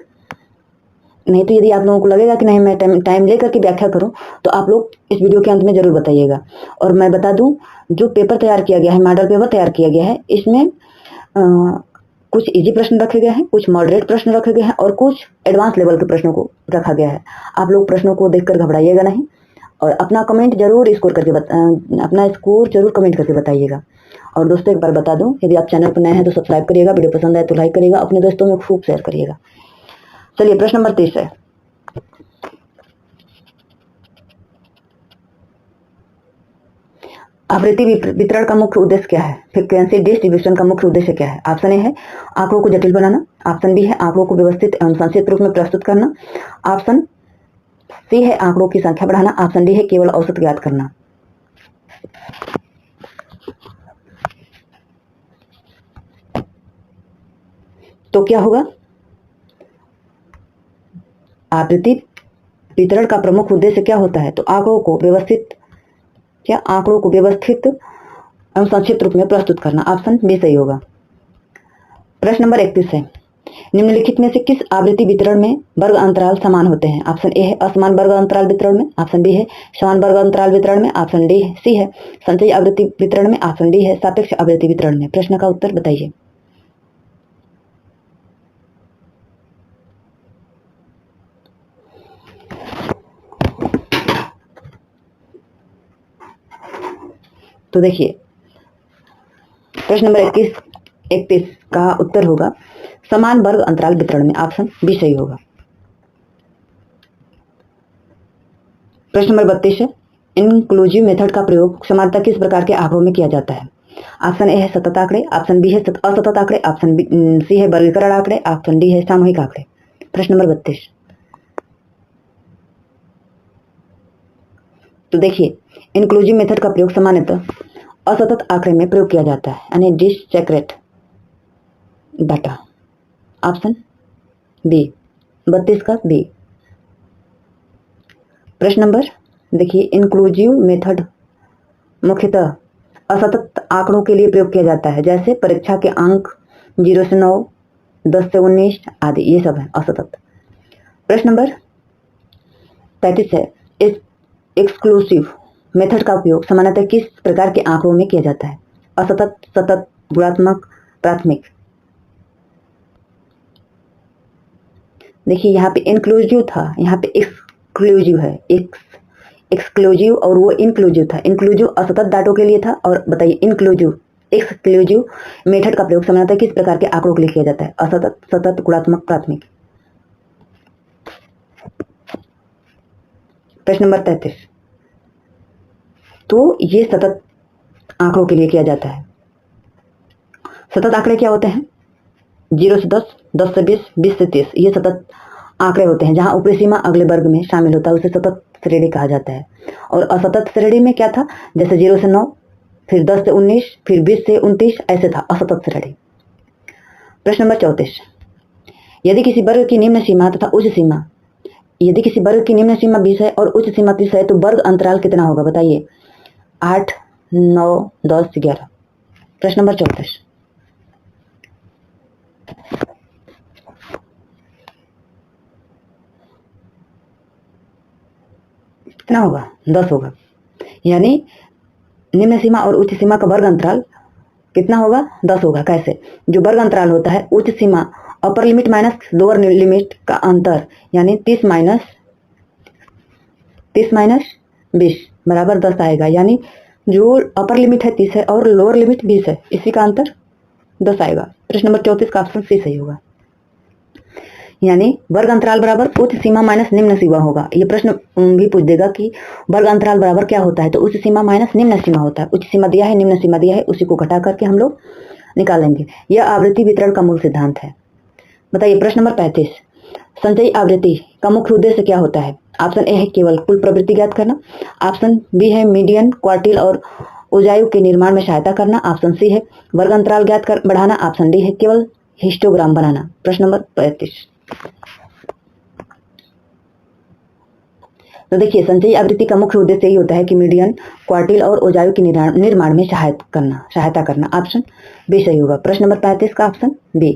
नहीं तो यदि आप लोगों को लगेगा कि नहीं मैं टाइम लेकर के व्याख्या करूं तो आप लोग इस वीडियो के अंत में ज़रूर बताइएगा। और मैं बता दूं, जो पेपर तैयार किया गया है, मॉडल पेपर तैयार किया गया है, इसमें कुछ इजी प्रश्न रखे गए हैं, कुछ मॉडरेट प्रश्न रखे गए हैं और कुछ एडवांस लेवल के प्रश्नों को रखा गया है। आप लोग प्रश्नों को देखकर घबराइएगा नहीं और अपना कमेंट जरूर स्कोर करके अपना स्कोर जरूर कमेंट करके बताइएगा। और दोस्तों एक बार बता दूं, यदि आप चैनल पर नए हैं तो सब्सक्राइब करिएगा, वीडियो पसंद आए तो लाइक करिएगा, अपने दोस्तों में खूब शेयर करिएगा। चलिए प्रश्न नंबर 30 है। आवृत्ति वितरण का मुख्य उद्देश्य क्या है? फ्रीक्वेंसी डिस्ट्रीब्यूशन का मुख्य उद्देश्य क्या है? ऑप्शन ए है आंकड़ों को जटिल बनाना, ऑप्शन बी है आंकड़ों को व्यवस्थित एवं संक्षिप्त रूप में प्रस्तुत करना, ऑप्शन सी है आंकड़ों की संख्या बढ़ाना, ऑप्शन डी है केवल औसत ज्ञात करना। तो क्या होगा? आवृत्ति वितरण का प्रमुख उद्देश्य क्या होता है? तो आंकड़ों को व्यवस्थित एवं संक्षिप्त रूप में प्रस्तुत करना। ऑप्शन बी सही होगा। प्रश्न नंबर 31 है। निम्नलिखित में से किस आवृत्ति वितरण में वर्ग अंतराल समान होते हैं? ऑप्शन ए है असमान वर्ग अंतराल वितरण में, ऑप्शन बी है समान वर्ग अंतराल वितरण में, ऑप्शन डी सी है संचयी आवृत्ति वितरण में, ऑप्शन डी है सापेक्ष आवृत्ति वितरण में। प्रश्न का उत्तर बताइए। तो देखिए प्रश्न नंबर 31 का उत्तर होगा समान वर्ग अंतराल वितरण में। ऑप्शन बी सही होगा। प्रश्न नंबर 32 है। इंक्लूसिव मेथड का प्रयोग समानता किस प्रकार के आंकड़ों में किया जाता है? ऑप्शन ए है सतत आंकड़े, ऑप्शन बी है असतत आंकड़े, ऑप्शन सी है वर्गीकरण आंकड़े, ऑप्शन डी है सामूहिक आंकड़े। प्रश्न नंबर 32। तो देखिए इंक्लूसिव मेथड का प्रयोग सामान्यतः असतत आंकड़े में प्रयोग किया जाता है, यानी डिसक्रीट डाटा। ऑप्शन बी 32 का बी। प्रश्न नंबर देखिए इंक्लूसिव मेथड मुख्यतः असतत आंकड़ों के लिए प्रयोग किया जाता है, जैसे परीक्षा के अंक 0 से 9, 10 से 19 आदि, ये सब है असतत। प्रश्न नंबर 33 है। इस एक्सक्लूसिव मेथड का उपयोग सामान्यतः किस प्रकार के आंकड़ों में किया जाता है? असतत, सतत, गुणात्मक, प्राथमिक। देखिए यहाँ पे इंक्लूसिव था, यहाँ पे एक्सक्लूसिव है। एक्सक्लूसिव और वो इंक्लूसिव था। इंक्लूसिव असतत डाटों के लिए था और बताइए इंक्लूसिव एक्सक्लूसिव मेथड का प्रयोग सामान्यतः किस प्रकार के आंकड़ों के लिए किया जाता है? असतत, सतत, गुणात्मक, प्राथमिक। प्रश्न नंबर 33। तो ये सतत आंकड़ों के लिए किया जाता है। सतत आंकड़े क्या होते हैं? 0 से 10, 10 से 20, 20 से 30, ये सतत आंकड़े होते हैं जहां ऊपरी सीमा अगले वर्ग में शामिल होता है, उसे सतत श्रेणी कहा जाता है। और असतत श्रेणी में क्या था? जैसे 0 से 9, फिर 10 से 19, फिर 20 से 29, ऐसे था असतत श्रेणी। प्रश्न नंबर 34। यदि किसी वर्ग की निम्न सीमा तथा उच्च सीमा 20 है और उच्च सीमा 30 है तो वर्ग अंतराल कितना होगा? बताइए। 8, 9, 10, 11। प्रश्न नंबर 34। कितना होगा? 10 होगा। यानी निम्न सीमा और उच्च सीमा का वर्ग अंतराल कितना होगा? 10 होगा। कैसे? जो वर्ग अंतराल होता है उच्च सीमा upper limit minus lower limit का अंतर, यानी 30 माइनस 20 बराबर 10 आएगा। यानी जो अपर लिमिट है 30 है और लोअर लिमिट 20 है, इसी का अंतर 10 आएगा। प्रश्न नंबर 34 का ऑप्शन सी सही होगा। यानी वर्ग अंतराल बराबर उच्च सीमा माइनस निम्न सीमा होगा। ये प्रश्न भी पूछ देगा कि वर्ग अंतराल बराबर क्या होता है? तो उच्च सीमा माइनस निम्न सीमा होता है। उच्च सीमा दिया है, निम्न सीमा दिया है, उसी को घटा करके हम लोग निकालेंगे। यह आवृत्ति वितरण का मूल सिद्धांत है। बताइए प्रश्न नंबर 35। संचयी आवृत्ति का मुख्य उद्देश्य क्या होता है? ऑप्शन ए है केवल कुल प्रवृत्ति ज्ञात करना, ऑप्शन बी है मीडियन, क्वार्टिल और उजायु के निर्माण में सहायता करना, ऑप्शन सी है वर्ग अंतराल ज्ञात कर बढ़ाना, ऑप्शन डी है केवल हिस्टोग्राम बनाना। प्रश्न नंबर 35। तो देखिए संचयी आवृत्ति का मुख्य उद्देश्य यही होता है कि मीडियन, क्वार्टिल और उजायु के निर्माण में सहायता करना। ऑप्शन बी सही होगा। प्रश्न नंबर 35 का ऑप्शन बी,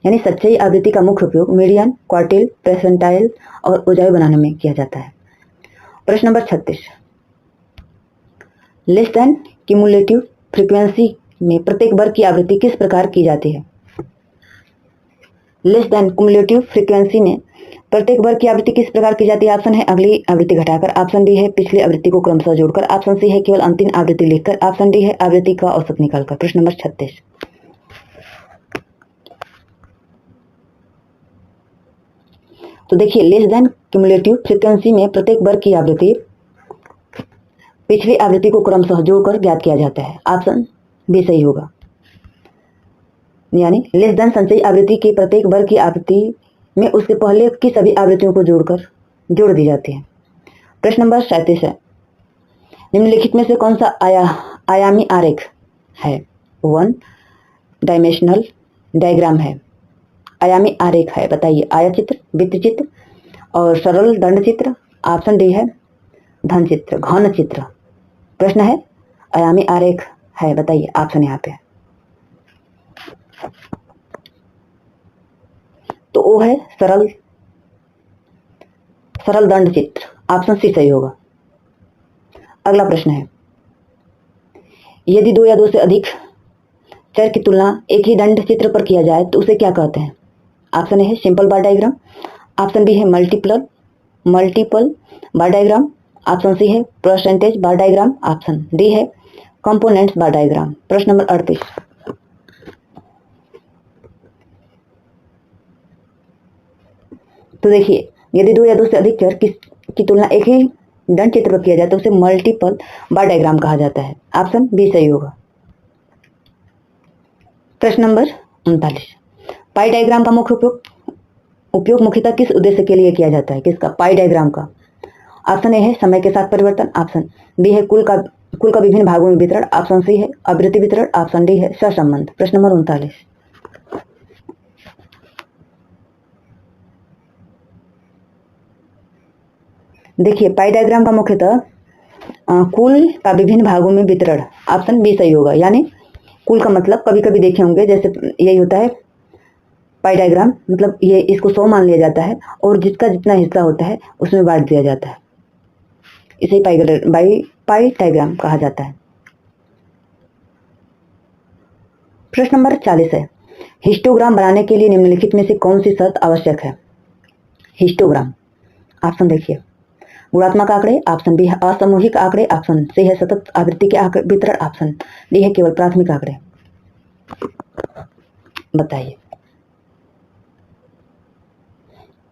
यानी संचयी आवृत्ति का मुख्य उपयोग मीडियन, क्वार्टिल, प्रेसेंटाइल और उजायु बनाने में किया जाता है। प्रश्न number 36, less than cumulative frequency में प्रत्येक वर्ग की आवृत्ति किस प्रकार की जाती है? लेस देन क्यूमुलेटिव फ्रीक्वेंसी में प्रत्येक वर्ग की आवृत्ति किस प्रकार की जाती है? ऑप्शन है अगली आवृत्ति घटाकर, ऑप्शन बी है पिछली आवृत्ति को क्रमशः जोड़कर, ऑप्शन सी है केवल अंतिम आवृत्ति लिखकर, ऑप्शन डी है आवृत्ति का औसत निकालकर। प्रश्न नंबर 36। तो देखिए लेस देन क्यूमुलेटिव फ्रीक्वेंसी में प्रत्येक वर्ग की आवृत्ति पिछली आवृत्ति को क्रमशः जोड़कर ज्ञात किया जाता है। ऑप्शन बी सही होगा, यानी लेस देन संचयी आवृत्ति के प्रत्येक वर्ग की आवृत्ति में उसके पहले की सभी आवृत्तियों को जोड़ दी जाती है। प्रश्न नंबर 37 है, निम्नलिखित में से कौन सा आयामी आरेख है? 1 डायमेंशनल डायग्राम है, आयामी आरेख है, बताइए। आयत चित्र, वृत्त चित्र और सरल दंड चित्र, ऑप्शन डी है घन चित्र। प्रश्न है आयामी आरेख है, बताइए ऑप्शन यहाँ पे। तो वो है सरल दंड चित्र, ऑप्शन सी सही होगा। अगला प्रश्न है, यदि 2 या 2 से अधिक चर की तुलना एक ही दंड चित्र पर किया जाए तो उसे क्या कहते हैं? ऑप्शन ए है simple bar diagram, option B है multiple bar diagram, option C है percentage bar diagram, option D है कंपोनेंट्स बार डायग्राम। प्रश्न नंबर 38। तो देखिए यदि 2 या 2 से अधिक चर की तुलना एक ही दंड चित्र पर किया जाए तो उसे मल्टीपल बार डायग्राम कहा जाता है। ऑप्शन बी सही होगा। प्रश्न नंबर 39, पाई डायग्राम का मुख्य उपयोग मुख्यतः किस उद्देश्य के लिए किया जाता है? किसका? पाई डायग्राम का। ऑप्शन ए है समय के साथ परिवर्तन, ऑप्शन बी है कुल का विभिन्न भागों में वितरण, ऑप्शन सी है आवृत्ति वितरण, ऑप्शन डी है सहसंबंध। प्रश्न नंबर 39। देखिए पाई डायग्राम का मुख्यतः कुल का विभिन्न भागों में वितरण, ऑप्शन बी सही होगा। यानी कुल का मतलब कभी कभी देखे होंगे, जैसे यही होता है पाई डायग्राम, मतलब ये इसको 100 मान लिया जाता है और जिसका जितना हिस्सा होता है उसमें बांट दिया जाता है, इसे पाई डायग्राम कहा जाता है। प्रश्न नंबर 40 है, हिस्टोग्राम बनाने के लिए निम्नलिखित में से कौन सी शर्त आवश्यक है? हिस्टोग्राम, ऑप्शन देखिए गुणात्मक आंकड़े, ऑप्शन बी है असमूहिक आंकड़े, ऑप्शन सी है सतत आवृत्ति के वितरण, ऑप्शन डी है केवल प्राथमिक आंकड़े। बताइए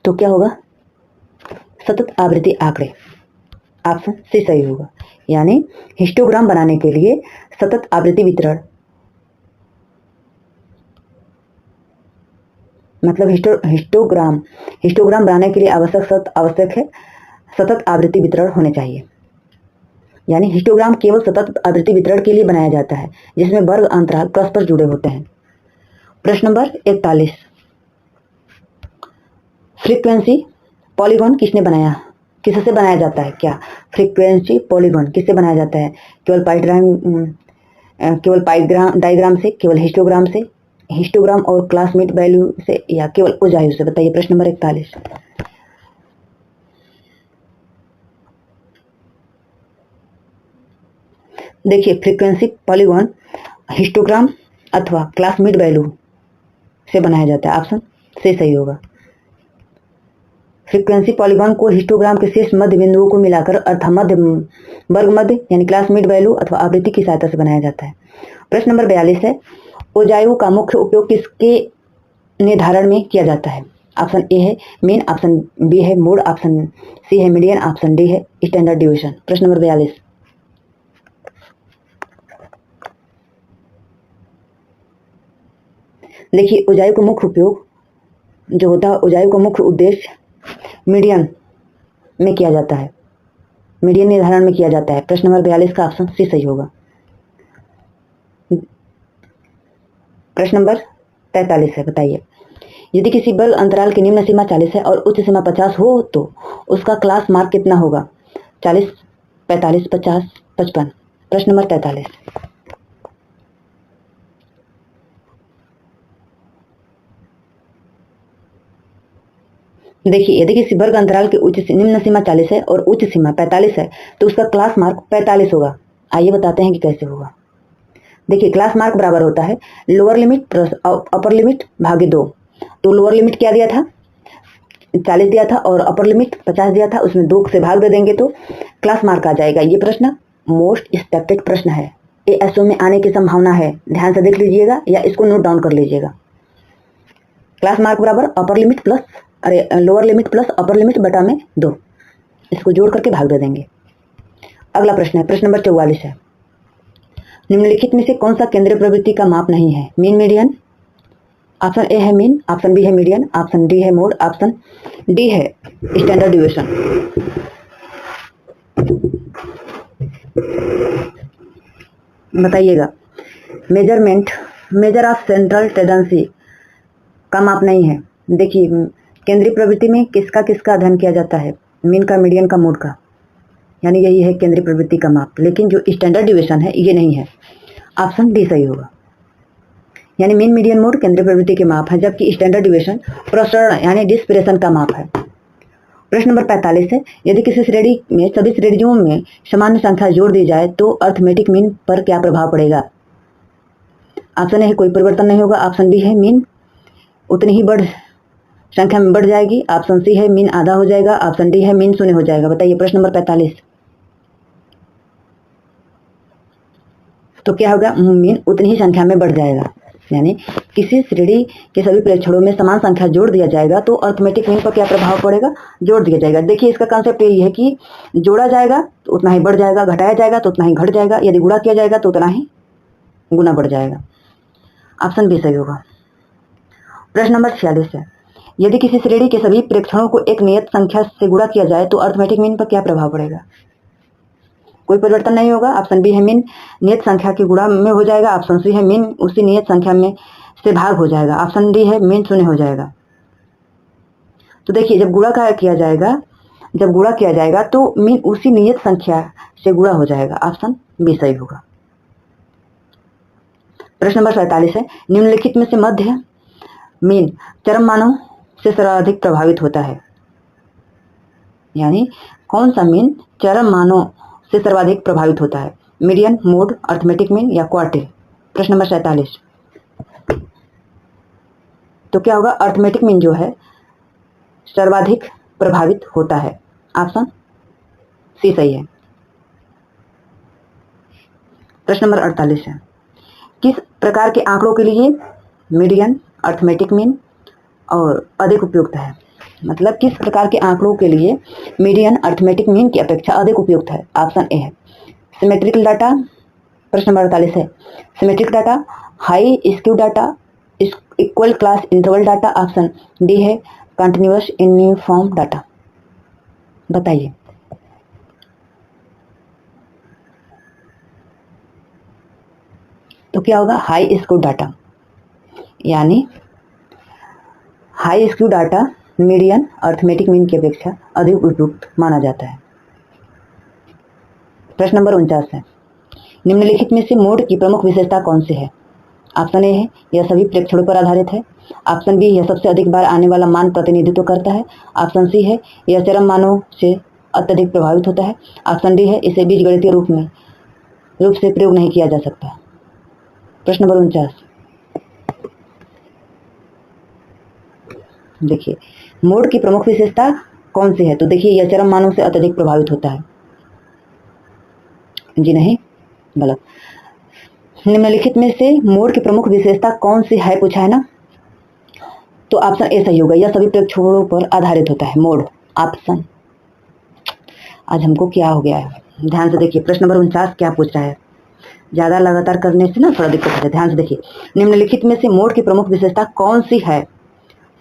तो क्या होगा? सतत आवृत्ति आंकड़े, ऑप्शन सी सही होगा। यानी हिस्टोग्राम बनाने के लिए सतत आवृत्ति वितरण, मतलब हिस्टोग्राम बनाने के लिए आवश्यक है सतत आवृत्ति वितरण होने चाहिए। यानी हिस्टोग्राम केवल सतत आवृत्ति वितरण के लिए बनाया जाता है जिसमें वर्ग अंतराल परस्पर जुड़े होते हैं। प्रश्न नंबर 41, फ्रीक्वेंसी पॉलीगॉन किससे बनाया जाता है? क्या फ्रीक्वेंसी पॉलीगॉन किससे बनाया जाता है? केवल पाई डायग्राम से, केवल हिस्टोग्राम और क्लासमेट वैल्यू से, या केवल उजायु से? बताइए। प्रश्न नंबर 41। देखिए फ्रीक्वेंसी पॉलीगॉन हिस्टोग्राम अथवा क्लासमेट वैल्यू से बनाया जाता है, ऑप्शन से सही होगा। फ्रीक्वेंसी पॉलीगॉन को हिस्टोग्राम के शेष मध्य बिंदुओं को मिलाकर अर्थात वर्ग मध्य यानी क्लासमेट वैल्यू अथवा आवृत्ति की सहायता से बनाया जाता है। प्रश्न नंबर 42 है, उजायु का मुख्य उपयोग किसके निर्धारण में किया जाता है? ऑप्शन ए है मीन, ऑप्शन बी है मोड, ऑप्शन सी है मीडियन, ऑप्शन डी है स्टैंडर्ड डिवीजन। प्रश्न नंबर 42। देखिए उजायु का मुख्य उपयोग जो होता है, उजायु का मुख्य उद्देश्य मीडियन में किया जाता है? मीडियन निर्धारण में किया जाता है। प्रश्न नंबर 42 का ऑप्शन सी सही होगा। प्रश्न नंबर 43 है, बताइए यदि किसी बल अंतराल की निम्न सीमा 40 है और उच्च सीमा 50 हो तो उसका क्लास मार्क कितना होगा? 40, 45, 50, 55। प्रश्न नंबर 43। देखिए यदि किसी वर्ग अंतराल की निम्न सीमा 40 है और उच्च सीमा 45 है तो उसका क्लास मार्क 45 होगा। आइए बताते हैं कि कैसे होगा। देखिए क्लास मार्क बराबर होता है lower limit plus upper limit भागे 2। तो लोअर लिमिट क्या दिया था? 40 दिया था और अपर लिमिट 50 दिया था, उसमें 2 से भाग दे देंगे तो क्लास मार्क आ जाएगा। ये प्रश्न मोस्ट एक्सपेक्टेड प्रश्न है, एएसओ में आने की संभावना है। ध्यान से देख लीजिएगा या इसको नोट डाउन कर लीजिएगा। क्लास मार्क बराबर upper limit plus lower limit plus upper limit बटा में 2, इसको जोड़ करके भाग दे देंगे। अगला प्रश्न है, प्रश्न नंबर 44 है। निम्नलिखित में से कौन सा केंद्रीय प्रवृत्ति का माप नहीं है? मीन मीडियन, ऑप्शन ए है मीन, ऑप्शन बी है मीडियन, ऑप्शन डी है मोड, ऑप्शन डी है स्टैंडर्ड डिविएशन। बताइएगा। मेजर ऑफ सेंट्रल टेंडेंसी का माप नहीं है। देखिए केंद्रीय प्रवृत्ति में किसका अध्ययन किया जाता है? मीन का, मीडियन का, मोड का, यानी यही है केंद्रीय प्रवृत्ति का माप। लेकिन जो स्टैंडर्ड डिविएशन है ये नहीं है। ऑप्शन डी सही होगा। यानी मीन मीडियन मोड केंद्रीय प्रवृत्ति के माप है, जबकि स्टैंडर्ड डिविएशन प्रसरण यानी डिस्परेशन का माप है। प्रश्न नंबर 45 है। यदि किसी श्रेणी में सभी श्रेणियों में सामान्य संख्या जोड़ दी जाए तो अर्थमेटिक मीन पर क्या प्रभाव पड़ेगा? ऑप्शन ए है कोई परिवर्तन नहीं होगा, ऑप्शन बी है मीन उतनी ही संख्या में बढ़ जाएगी, ऑप्शन सी है मीन आधा हो जाएगा, ऑप्शन डी है मीन शून्य हो जाएगा। बताइए प्रश्न नंबर 45। तो क्या होगा? मीन उतनी ही संख्या में बढ़ जाएगा। यानी किसी श्रेणी के सभी प्रेक्षणों में समान संख्या जोड़ दिया जाएगा तो अर्थमेटिक मीन पर क्या प्रभाव पड़ेगा? जोड़ दिया जाएगा। देखिए इसका कॉन्सेप्ट यही है कि जोड़ा जाएगा तो उतना ही बढ़ जाएगा, घटाया जाएगा तो उतना ही घट जाएगा, यदि गुणा किया जाएगा तो उतना ही गुना बढ़ जाएगा। ऑप्शन बी सही होगा। प्रश्न नंबर 46 है। यदि किसी श्रेणी के सभी प्रेक्षणों को एक नियत संख्या से गुणा किया जाए तो अर्थमेटिक मीन पर क्या प्रभाव पड़ेगा? कोई परिवर्तन नहीं होगा। ऑप्शन बी है मीन नियत संख्या के गुणा में हो जाएगा, ऑप्शन सी है मीन उसी नियत संख्या में से भाग हो जाएगा, ऑप्शन डी है मीन शून्य हो जाएगा। तो देखिए जब गुणा किया जाएगा तो मीन उसी नियत संख्या से गुणा हो जाएगा, ऑप्शन बी सही होगा। प्रश्न नंबर 47 है। निम्नलिखित में से मध्य मीन चरम मानों से सर्वाधिक प्रभावित होता है? यानी कौन सा मीन चरम मानों से सर्वाधिक प्रभावित होता है? मीडियन, मोड, अर्थमेटिक मीन या क्वार्टिल? प्रश्न नंबर 47। तो क्या होगा? अर्थमेटिक मीन जो है सर्वाधिक प्रभावित होता है, ऑप्शन सी सही है। प्रश्न नंबर 48 है। किस प्रकार के आंकड़ों के लिए मीडियन, अर्थमेटिक मीन और अधिक उपयुक्त है? मतलब किस प्रकार के आंकड़ों के लिए मीडियन अर्थमेटिक मीन की अपेक्षा अधिक उपयुक्त है? ऑप्शन ए है सिमेट्रिकल डाटा। प्रश्न नंबर 48 है। Symmetric data, high skew data, equal class interval data, option D है कंटिन्यूअस यूनिफॉर्म डाटा। बताइए। तो क्या होगा? हाई स्क्यू डाटा, यानी high skew data median arithmetic mean की अपेक्षा अधिक उपयुक्त माना जाता है। प्रश्न नंबर 49 है। निम्नलिखित में से मोड की प्रमुख विशेषता कौन सी है? ऑप्शन ए है यह सभी प्रेक्षणों पर आधारित है, ऑप्शन बी यह सबसे अधिक बार आने वाला मान प्रतिनिधित्व करता है, ऑप्शन सी है यह चरम मानों से अत्यधिक प्रभावित होता है, ऑप्शन डी है इसे बीजगणितीय रूप से प्रयोग नहीं किया जा सकता। प्रश्न नंबर 49। देखिए मोड की प्रमुख विशेषता कौन सी है? तो देखिए यह चरम मानों से अत्यधिक प्रभावित होता है। जी नहीं, गलत। निम्नलिखित में से मोड की प्रमुख विशेषता कौन सी है पूछा है ना, तो ऑप्शन ए सही होगा। यह सभी प्रेक्षणों पर आधारित होता है मोड। ऑप्शन, आज हमको क्या हो गया है, ध्यान से देखिए। प्रश्न नंबर 49 क्या पूछ रहा है? ज्यादा लगातार करने से ना थोड़ा दिक्कत है। ध्यान से देखिए। निम्नलिखित में से मोड की प्रमुख विशेषता कौन सी है?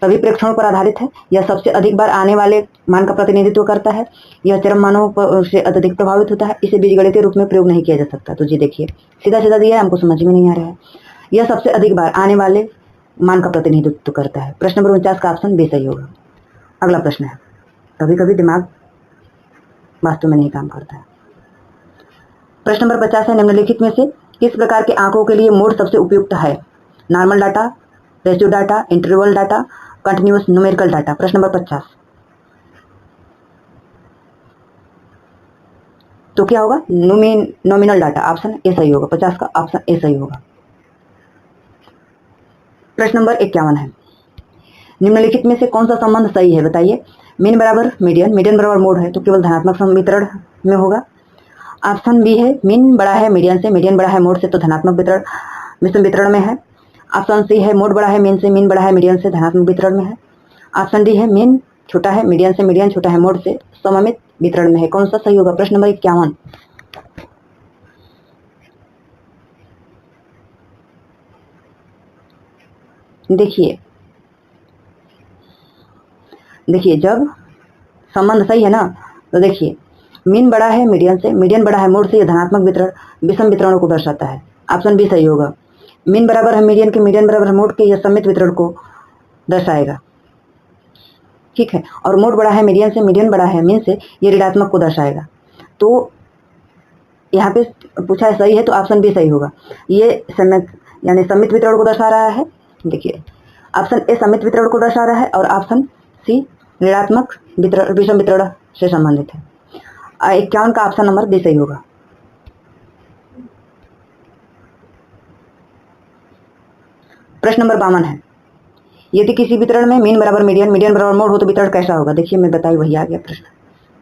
सभी प्रेक्षणों पर आधारित है, यह सबसे अधिक बार आने वाले मान का प्रतिनिधित्व करता है, यह चरम मानों से अत्यधिक प्रभावित होता है, इसे बीजगणितीय रूप में प्रयोग नहीं किया जा सकता। तो जी देखिए सीधा सीधा दिया है, हमको समझ में नहीं आ रहा है। यह सबसे अधिक बार आने वाले मान का प्रतिनिधित्व करता है। प्रश्न नंबर 49 का ऑप्शन बी सही होगा। अगला प्रश्न है, कभी कभी दिमाग वास्तव में नहीं काम करता है। प्रश्न नंबर 50 है, निम्नलिखित में से किस प्रकार के आंकड़ों के लिए मोड सबसे उपयुक्त है? Normal data, ratio data, interval data, continuous numerical data. प्रश्न नंबर 50 तो क्या होगा? नॉमिनल डाटा, ऑप्शन ए सही होगा। 50 का ऑप्शन ए सही होगा। प्रश्न नंबर 51 है, निम्नलिखित में से कौन सा संबंध सही है बताइए? मीन बराबर मीडियन, मीडियन बराबर मोड है तो केवल धनात्मक संवितरण में होगा। ऑप्शन बी है, मीन बड़ा है मीडियन से, मीडियन बड़ा है मोड से तो धनात्मक वितरण विषम वितरण में है। ऑप्शन सी है, मोड बड़ा है मीन से, मीन बड़ा है मीडियन से, धनात्मक वितरण में है। ऑप्शन डी है, मीन छोटा है मीडियन से, मीडियन छोटा है मोड से, सममित वितरण में है। कौन सा सही होगा? प्रश्न नंबर 51। देखिए जब संबंध सही है ना, तो देखिए मीन बड़ा है मीडियन से, मीडियन बड़ा है मोड से, यह धनात्मक वितरण विषम वितरणों को दर्शाता है। ऑप्शन बी सही होगा। मीन बराबर है मीडियन के, मीडियन बराबर है मोड के, यह सममित वितरण को दर्शाएगा। ठीक है, और मोड बड़ा है मीडियन से, मीडियन बड़ा है मीन से, यह ऋणात्मक को दर्शाएगा। तो यहाँ पे पूछा है सही है तो ऑप्शन बी सही होगा। ये यानी सममित वितरण को दर्शा रहा है। देखिए ऑप्शन ए सममित वितरण को दर्शा रहा है और ऑप्शन सी ऋणात्मक वितरण विषम वितरण से संबंधित है। 51 का ऑप्शन नंबर बी सही होगा। प्रश्न नंबर 52 है, यदि किसी वितरण में मीन बराबर मीडियन, मीडियन बराबर मोड हो तो वितरण कैसा होगा? देखिए मैं बताइए, वही आ गया प्रश्न।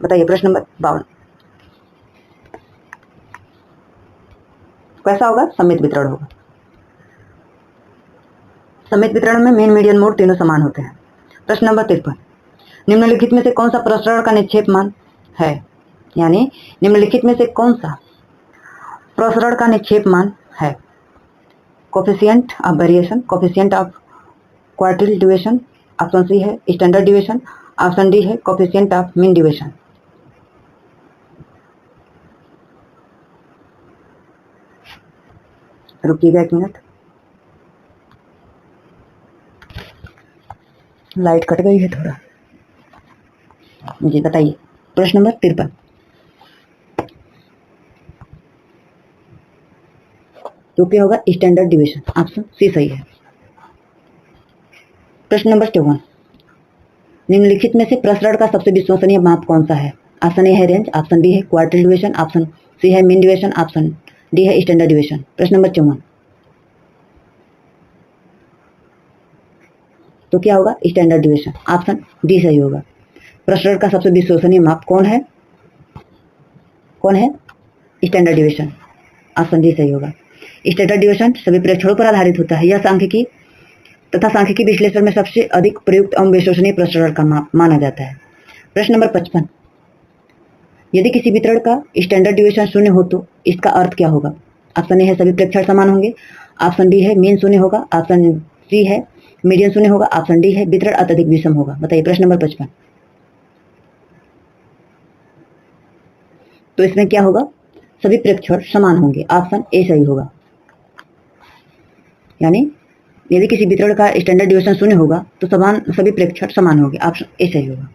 बताइए प्रश्न नंबर 52 कैसा होगा? सममित वितरण होगा। सममित वितरण में मीन मीडियन मोड तीनों समान होते हैं। प्रश्न नंबर 53, निम्नलिखित में से कौन सा प्रसरण का निक्षेप मान है? यानी निम्नलिखित में से कौन सा प्रसरण का निक्षेप मान है? Coefficient of variation, coefficient of quartile deviation, option C है स्टैंडर्ड डिविएशन, ऑप्शन डी है कोफिशिएंट ऑफ मीन डिविएशन। रुकिएगा 1 मिनट, लाइट कट गई है थोड़ा। जी बताइए प्रश्न नंबर 53 तो क्या होगा? स्टैंडर्ड डिविएशन, ऑप्शन सी सही है। प्रश्न नंबर 54, निम्नलिखित में से प्रसरण का सबसे विश्वसनीय माप कौन सा है? ऑप्शन ए है रेंज, ऑप्शन बी है क्वार्टिल डिविएशन, ऑप्शन सी है मीन डिविएशन, ऑप्शन डी है स्टैंडर्ड डिविएशन। प्रश्न नंबर 54 तो क्या होगा? स्टैंडर्ड डिविएशन, ऑप्शन डी सही होगा। प्रसरण का सबसे विश्वसनीय माप कौन है? स्टैंडर्ड डिविएशन, ऑप्शन डी सही होगा। स्टैंडर्ड डिविएशन सभी प्रेक्षणों पर आधारित होता है। यह सांख्यिकी तथा सांख्यिकी विश्लेषण में सबसे अधिक प्रयुक्त एवं विश्वसनीय प्रसरण का माप माना जाता है। प्रश्न नंबर 55, यदि किसी वितरण का स्टैंडर्ड डिविएशन 0 हो तो इसका अर्थ क्या होगा? ऑप्शन ए है सभी प्रेक्षण समान होंगे, ऑप्शन बी है मीन 0 होगा, ऑप्शन सी है मीडियन 0 होगा, ऑप्शन डी है वितरण अत्यधिक विषम होगा। बताइए प्रश्न नंबर 55 तो इसमें क्या होगा? सभी प्रेक्षण समान होंगे, ऑप्शन ए सही होगा। यानी यदि किसी वितरण का स्टैंडर्ड डिविएशन 0 होगा तो सभी प्रेक्षण समान होंगे, ऑप्शन ए सही होगा।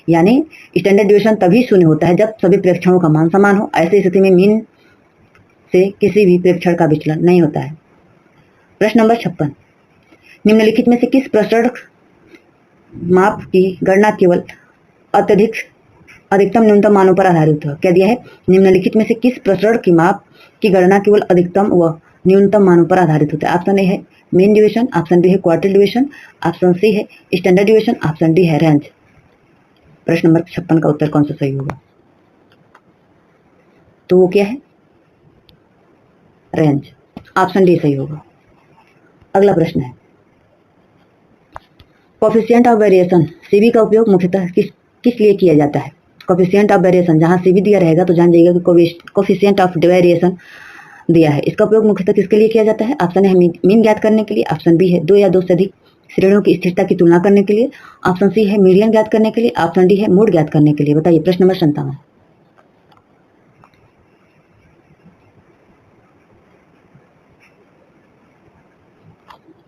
यानी स्टैंडर्ड डिविएशन तभी 0 होता है जब सभी प्रेक्षणों का मान समान हो। ऐसी स्थिति में मीन से किसी भी प्रेक्षण का विचलन नहीं होता है। प्रश्न नंबर 56, निम्नलिखित में से किस प्रसरण माप की गणना केवल अधिकतम न्यूनतम मानों पर आधारित है? क्या दिया है? निम्नलिखित में से किस प्रसरण की माप की गणना केवल अधिकतम व न्यूनतम मानों पर आधारित होता है? ऑप्शन ए है मीन डिविएशन, ऑप्शन बी है क्वार्टिल डिविएशन, ऑप्शन सी है स्टैंडर्ड डिविएशन, ऑप्शन डी है रेंज। प्रश्न नंबर 56 का उत्तर कौन सा सही होगा? तो वो क्या है? रेंज, ऑप्शन डी सही होगा। अगला प्रश्न है, कोफिशिएंट ऑफ वेरिएशन सीबी का उपयोग मुख्यतः किस लिए किया जाता है? कोफिशिएंट ऑफ वेरिएशन, जहां सीबी दिया रहेगा तो जान जाइएगा कि कोफिशिएंट ऑफ वेरिएशन दिया है। इसका उपयोग मुख्यतः किसके लिए किया जाता है? ऑप्शन है मीन ज्ञात करने के लिए, ऑप्शन बी है 2 या 2 से अधिक श्रेणियों की स्थिरता की तुलना करने के लिए, ऑप्शन सी है मीडियन ज्ञात करने के लिए, ऑप्शन डी है मोड ज्ञात करने के लिए। बताइए प्रश्न नंबर 57।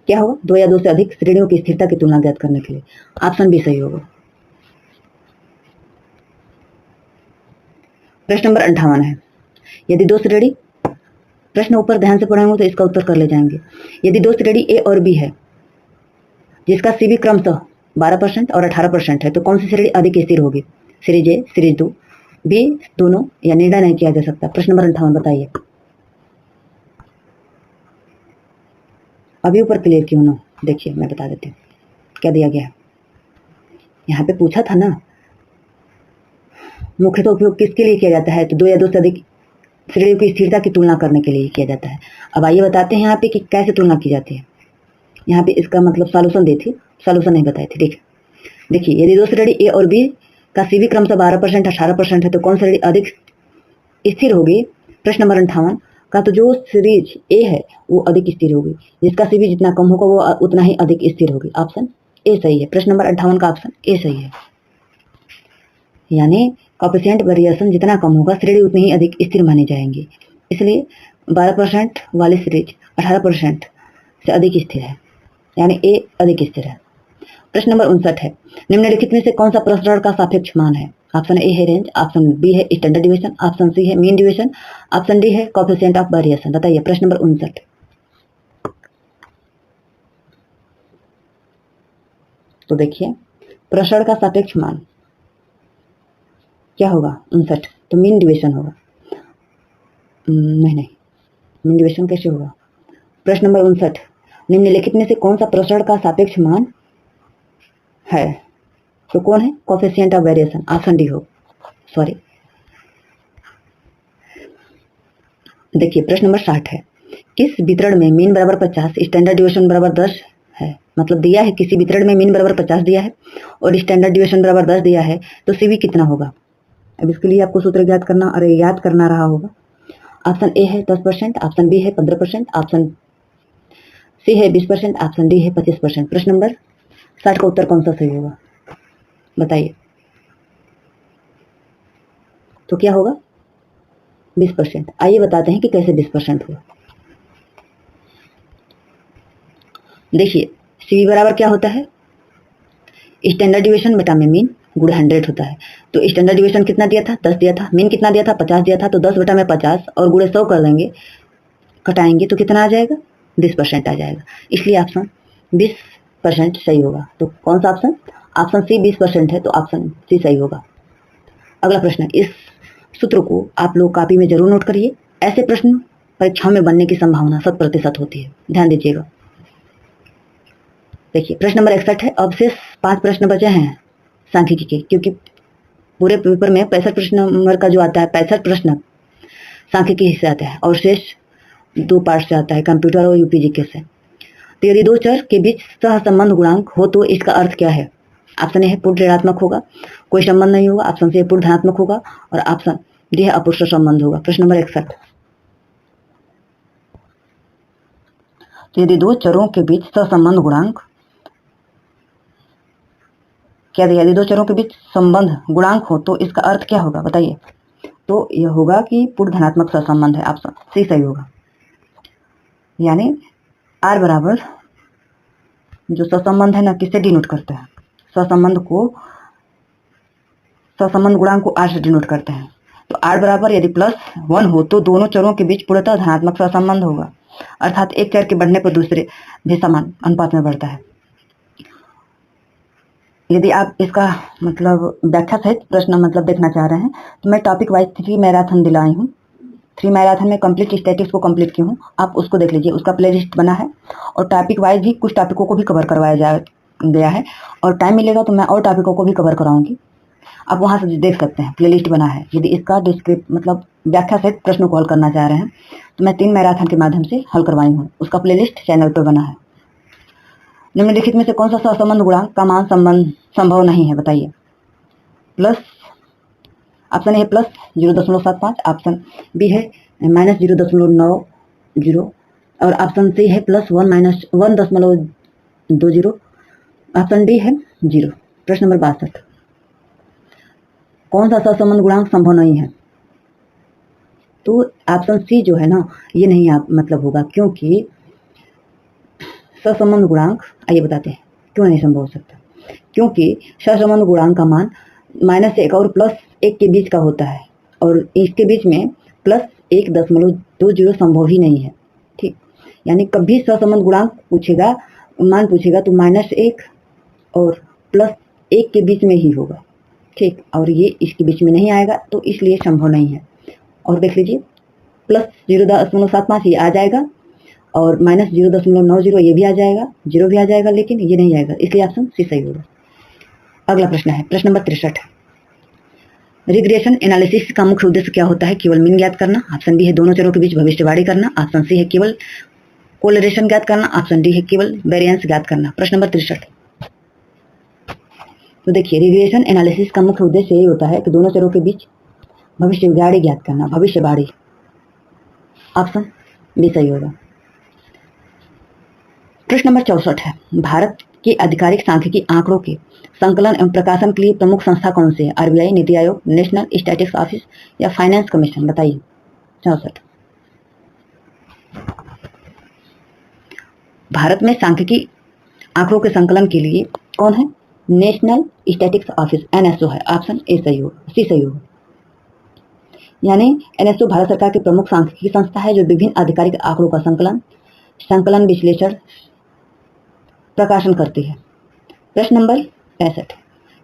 क्या होगा? 2 या 2 से अधिक श्रेणियों की स्थिरता की तुलना ज्ञात करने के लिए। ऑप्शन बी सही होगा। प्रश्न नंबर 58 है, यदि 2 श्रेणी, प्रश्न ऊपर ध्यान से पढ़ेंगे तो इसका उत्तर कर ले जाएंगे। यदि 2 श्रेणी ए और बी है जिसका सीबी क्रमशः 12% और 18% है तो कौन सी श्रेणी अधिक स्थिर होगी? सीरीज ए, सीरीज 2, बी, दोनों, या निर्णय नहीं किया जा सकता। प्रश्न नंबर 58 बताइए। अभी ऊपर क्लियर क्यों ना, देखिए मैं बता देती हूँ क्या दिया गया है। यहाँ पे पूछा था ना मुख्यतः उपयोग किसके लिए किया जाता है, तो 2 या 2 से अधिक श्रेणियों की स्थिरता की तुलना करने के लिए किया जाता है। अब आइए बताते हैं यहाँ पे कि कैसे तुलना की जाती है। यहाँ पे इसका मतलब सॉल्यूशन दी थी, सॉल्यूशन नहीं बताई थी। देखिए यदि 2 श्रेणी ए और बी का सीबी क्रमशः 12% 18% है तो कौन श्रेणी अधिक स्थिर होगी? प्रश्न नंबर 58 का तो जो सीरीज ए है वो अधिक स्थिर होगी, जिसका सीबी जितना कम होगा वो उतना ही अधिक स्थिर होगी। ऑप्शन ए सही है। प्रश्न नंबर 58 का ऑप्शन ए सही है। यानी कोएफिशिएंट वेरिएशन जितना कम होगा श्रेणी उतनी ही अधिक स्थिर मानी जाएंगी, इसलिए 12% वाली सीरीज 18% से अधिक स्थिर है, यानी ए अधिक स्थिर है। प्रश्न नंबर 59 है, निम्नलिखित में से कौन सा प्रसरण का सापेक्ष मान है? ऑप्शन ए है रेंज, ऑप्शन बी है स्टैंडर्ड डिवीजन, ऑप्शन सी है मीन डिवीजन, ऑप्शन डी है कोएफिशिएंट ऑफ वेरिएशन। बताइए प्रश्न नंबर 59। तो देखिए प्रसरण का सापेक्ष मान क्या होगा? 59, तो मीन डिवीजन होगा। नहीं, मीन डिवीजन कैसे होगा? प्रश्न नंबर 59, निम्नलिखित में से कौन सा प्रसरण का सापेक्ष मान है? तो कौन है? Coefficient of variation, option D हो, सॉरी। देखिए प्रश्न नंबर 60 है, किस वितरण में मीन बराबर 50 स्टैंडर्ड डिवीजन बराबर 10 है? मतलब दिया है किसी वितरण में मीन बराबर 50 दिया है और स्टैंडर्ड डिवीजन बराबर 10 दिया है, तो सीबी कितना होगा? अब इसके लिए आपको सूत्र याद करना रहा होगा। ऑप्शन ए है 10%, ऑप्शन बी है 15%, ऑप्शन सी है 20%, ऑप्शन डी है 25%। प्रश्न नंबर 60 का उत्तर कौन सा सही होगा? बताइए। तो क्या होगा? 20%। आइए बताते हैं कि कैसे 20% हुआ। देखिए सीबी बराबर क्या होता है? स्टैंडर्ड डिवीजन बटा में मीन गुण 100 होता है। तो स्टैंडर्ड डिवीजन कितना दिया था? 10 दिया था। मीन कितना दिया था? 50 दिया था। तो 10 बटा में 50 और गुणे 100 कर देंगे, कटाएंगे तो कितना आ जाएगा? 20% आ जाएगा। इसलिए ऑप्शन 20% सही होगा। तो कौन सा ऑप्शन? ऑप्शन सी 20% है, तो ऑप्शन सी सही होगा। अगला प्रश्न, इस सूत्र को आप लोग कॉपी में जरूर नोट करिए। ऐसे प्रश्न परीक्षाओं में बनने की संभावना 100% होती है, ध्यान दीजिएगा। देखिए प्रश्न नंबर 61 है, अब शेष 5 प्रश्न बचे हैं सांख्यिकी के, क्योंकि पूरे पेपर में 65 प्रश्न नंबर का जो आता है 65 प्रश्न सांख्यिकी से आता है और शेष 2 पार्ट से आता है, कंप्यूटर और यूपीजीके से। तो यदि 2 चर के बीच सहसंबंध गुणांक हो तो इसका अर्थ क्या है? ऑप्शन ए है पूर्ण ऋणात्मक होगा, कोई संबंध नहीं होगा, ऑप्शन सी है पूर्ण धनात्मक होगा और ऑप्शन डी है अपुष्ट संबंध होगा। प्रश्न नंबर 61, तो यदि 2 चरों के बीच सहसंबंध गुणांक क्या दिया? यदि 2 चरों के बीच संबंध गुणांक हो तो इसका अर्थ क्या होगा? बताइए। तो यह होगा कि पूर्ण धनात्मक सहसंबंध है, ऑप्शन सी सही होगा। यानी आर बराबर जो सहसंबंध है ना, किससे डिनोट करते हैं? सहसंबंध गुणांक को आर से डिनोट करते हैं। तो आर बराबर यदि +1 हो तो दोनों चरों के बीच पूर्णतः धनात्मक सहसंबंध होगा, अर्थात एक चर के बढ़ने पर दूसरे भी समान अनुपात में बढ़ता है। यदि आप इसका मतलब व्याख्या सहित प्रश्न मतलब देखना चाह रहे हैं तो मैं टॉपिक वाइज 3 मैराथन दिलाई हूँ। 3 मैराथन में कंप्लीट स्टैटिक्स को कंप्लीट की हूँ, आप उसको देख लीजिए, उसका प्लेलिस्ट बना है और टॉपिक वाइज भी कुछ टॉपिकों को भी कवर करवाया गया है और टाइम मिलेगा तो मैं और टॉपिकों को भी कवर कराऊंगी, आप वहाँ से देख सकते हैं, प्लेलिस्ट बना है। यदि इसका डिस्क्रिप्ट मतलब व्याख्या सहित प्रश्नों को हल करना चाह रहे हैं तो मैं 3 मैराथन के माध्यम से हल करवाई हूँ, उसका प्लेलिस्ट चैनल पर बना है। निम्नलिखित में से कौन सा सहसंबंध गुणांक का मान संभव नहीं है? बताइए। Option A plus 0.75, option B है -0.90 और ऑप्शन सी है +1 -1.20 ऑप्शन डी है 0। प्रश्न नंबर 62, कौन सा सहसंबंध गुणांक संभव नहीं है? तो ऑप्शन सी जो है ना, ये नहीं आप मतलब होगा, क्योंकि सहसंबंध गुणांक, आइए बताते हैं क्यों नहीं संभव हो सकता। क्योंकि सहसंबंध गुणांक का मान -1 और +1 के बीच का होता है, और इसके बीच में +1.20 संभव ही नहीं है। ठीक, यानी कभी सहसंबंध गुणांक पूछेगा, मान पूछेगा तो -1 और +1 के बीच में ही होगा। ठीक, और ये इसके बीच में नहीं आएगा, तो इसलिए संभव नहीं है। और देख लीजिए, +0.75 ये आ जाएगा, और -0.90 ये भी आ जाएगा, 0 भी आ जाएगा, लेकिन ये नहीं आएगा, इसलिए ऑप्शन सी सही होगा। अगला प्रश्न है प्रश्न नंबर 63, रिग्रेशन एनालिसिस का मुख्य उद्देश्य क्या होता है? केवल मीन ज्ञात करना। ऑप्शन बी है दोनों चरों के बीच भविष्यवाणी करना। ऑप्शन सी है केवल कोरिलेशन ज्ञात करना। ऑप्शन डी है केवल वेरिएंस ज्ञात करना। प्रश्न नंबर 63, तो देखिए, रिग्रेशन एनालिसिस का मुख्य उद्देश्य यही होता है कि दोनों चरों के बीच भविष्यवाणी ज्ञात करना, भविष्यवाणी। ऑप्शन बी सही होगा। प्रश्न नंबर 64 है, भारत के आधिकारिक सांख्यिकी आंकड़ों के संकलन एवं प्रकाशन के लिए प्रमुख संस्था कौन सी है? RBI, NITI Aayog, national statistics office या फाइनेंस कमीशन? बताइए। 64, भारत में सांख्यिकी आंकड़ों के संकलन के लिए कौन है? नेशनल स्टैटिस्टिक्स ऑफिस, एनएसओ है। ऑप्शन ए सही होगा, सी सही होगा। यानी एनएसओ भारत सरकार की प्रमुख सांख्यिकी संस्था है जो विभिन्न आधिकारिक आंकड़ों का संकलन, विश्लेषण, प्रकाशन करती है। प्रश्न नंबर 65,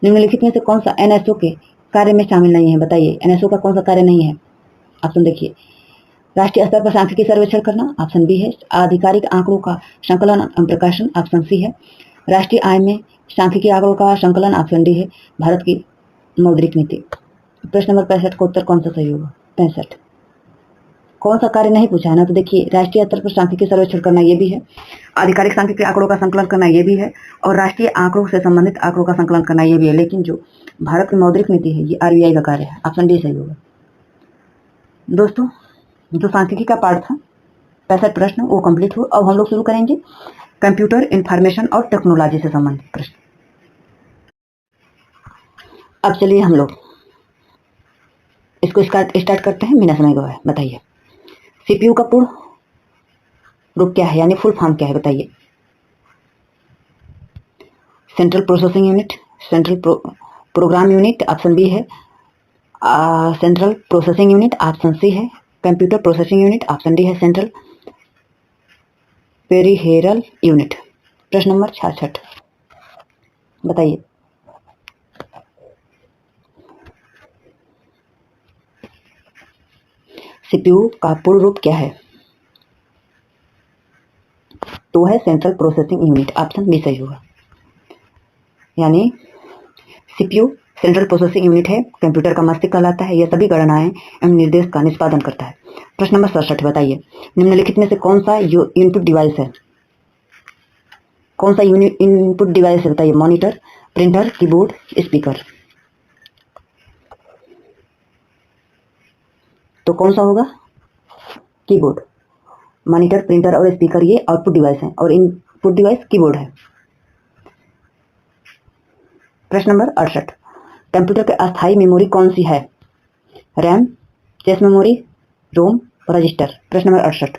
निम्नलिखित में से कौन सा एनएसओ के कार्य में शामिल नहीं है? बताइए, एनएसओ का कौन सा कार्य नहीं है? ऑप्शन देखिए, राष्ट्रीय स्तर पर सांख्यिकी सर्वेक्षण करना। ऑप्शन बी है आधिकारिक आंकड़ों का संकलन एवं प्रकाशन। ऑप्शन सी है राष्ट्रीय आय में सांख्यिकी आंकड़ों का संकलन। ऑप्शन डी है भारत की मौद्रिक नीति। प्रश्न नंबर 65 का उत्तर कौन सा सही होगा? 65, कौन सा कार्य नहीं पूछा है ना, तो देखिए, राष्ट्रीय स्तर पर सांख्यिकी सर्वेक्षण करना ये भी है, आधिकारिक सांख्यिकी आंकड़ों का संकलन करना ये भी है, और राष्ट्रीय आंकड़ों से संबंधित आंकड़ों का संकलन करना ये भी है। लेकिन जो भारत की मौद्रिक नीति है ये आरबीआई का कार्य है। ऑप्शन डी सही होगा। दोस्तों, जो सांख्यिकी का पार्ट था 65 प्रश्न वो कंप्लीट हुआ। अब हम लोग शुरू करेंगे कंप्यूटर इंफॉर्मेशन और टेक्नोलॉजी से संबंधित प्रश्न। अब चलिए हम लोग इसको स्टार्ट करते हैं बिना समय गवाए। बताइए, सीपीयू का पूर्ण रूप क्या है, यानी फुल फॉर्म क्या है? बताइए। Central processing unit, central program unit. Option B है central processing unit. Option C है computer processing unit. Option D है सेंट्रल पेरिफेरल यूनिट। प्रश्न नंबर 66, बताइए। सीपीयू का पूर्ण रूप क्या है? तो है central processing unit. Option B सही होगा। यानी सीपीयू सेंट्रल प्रोसेसिंग यूनिट है, कंप्यूटर का मस्तिष्क कहलाता है। यह सभी गणनाएं एवं निर्देश का निष्पादन करता है। प्रश्न नंबर 67, बताइए, निम्नलिखित में से कौन सा इनपुट डिवाइस है? कौन सा इनपुट डिवाइस है? बताइए। Monitor, printer, keyboard, speaker. तो कौन सा होगा? कीबोर्ड। मॉनिटर, प्रिंटर और स्पीकर ये आउटपुट डिवाइस हैं, और इनपुट डिवाइस कीबोर्ड है। प्रश्न नंबर 68, कंप्यूटर की अस्थायी मेमोरी कौन सी है? रैम, कैश मेमोरी, रोम, रजिस्टर। प्रश्न नंबर 68,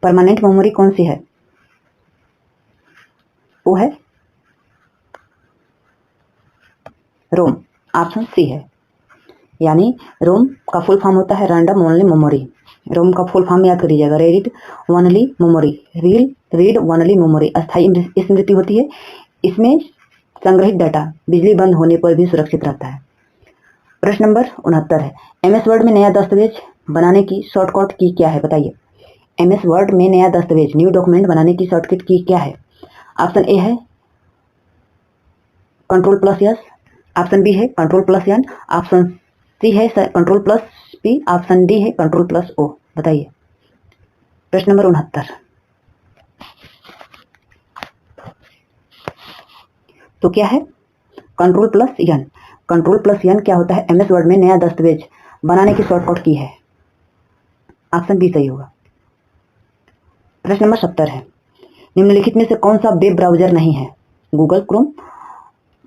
परमानेंट मेमोरी कौन सी है? वो है रोम। ऑप्शन सी है। यानी रोम का फुल फॉर्म होता है रैंडम ओनली मेमोरी। रोम का फुल फॉर्म याद कर लीजिएगा, read only memory, read only memory. अस्थायी स्मृति होती है, इसमें संग्रहित डाटा बिजली बंद होने पर भी सुरक्षित रहता है। प्रश्न नंबर 69 है, एमएस वर्ड में नया दस्तावेज बनाने की शॉर्टकट की क्या है? बताइए। एमएस वर्ड में नया दस्तावेज, न्यू डॉक्यूमेंट बनाने की शॉर्टकट की क्या है? ऑप्शन ए है Ctrl+S। ऑप्शन बी है Ctrl+N। ऑप्शन सी है Ctrl+P। ऑप्शन डी है Ctrl+O। बताइए। प्रश्न नंबर 69, तो क्या है? Ctrl+N। Ctrl+N क्या होता है? एमएस वर्ड में नया दस्तावेज बनाने की शॉर्टकट की है। ऑप्शन बी सही होगा। प्रश्न नंबर 70 है, निम्नलिखित में से कौन सा वेब ब्राउजर नहीं है? Google Chrome,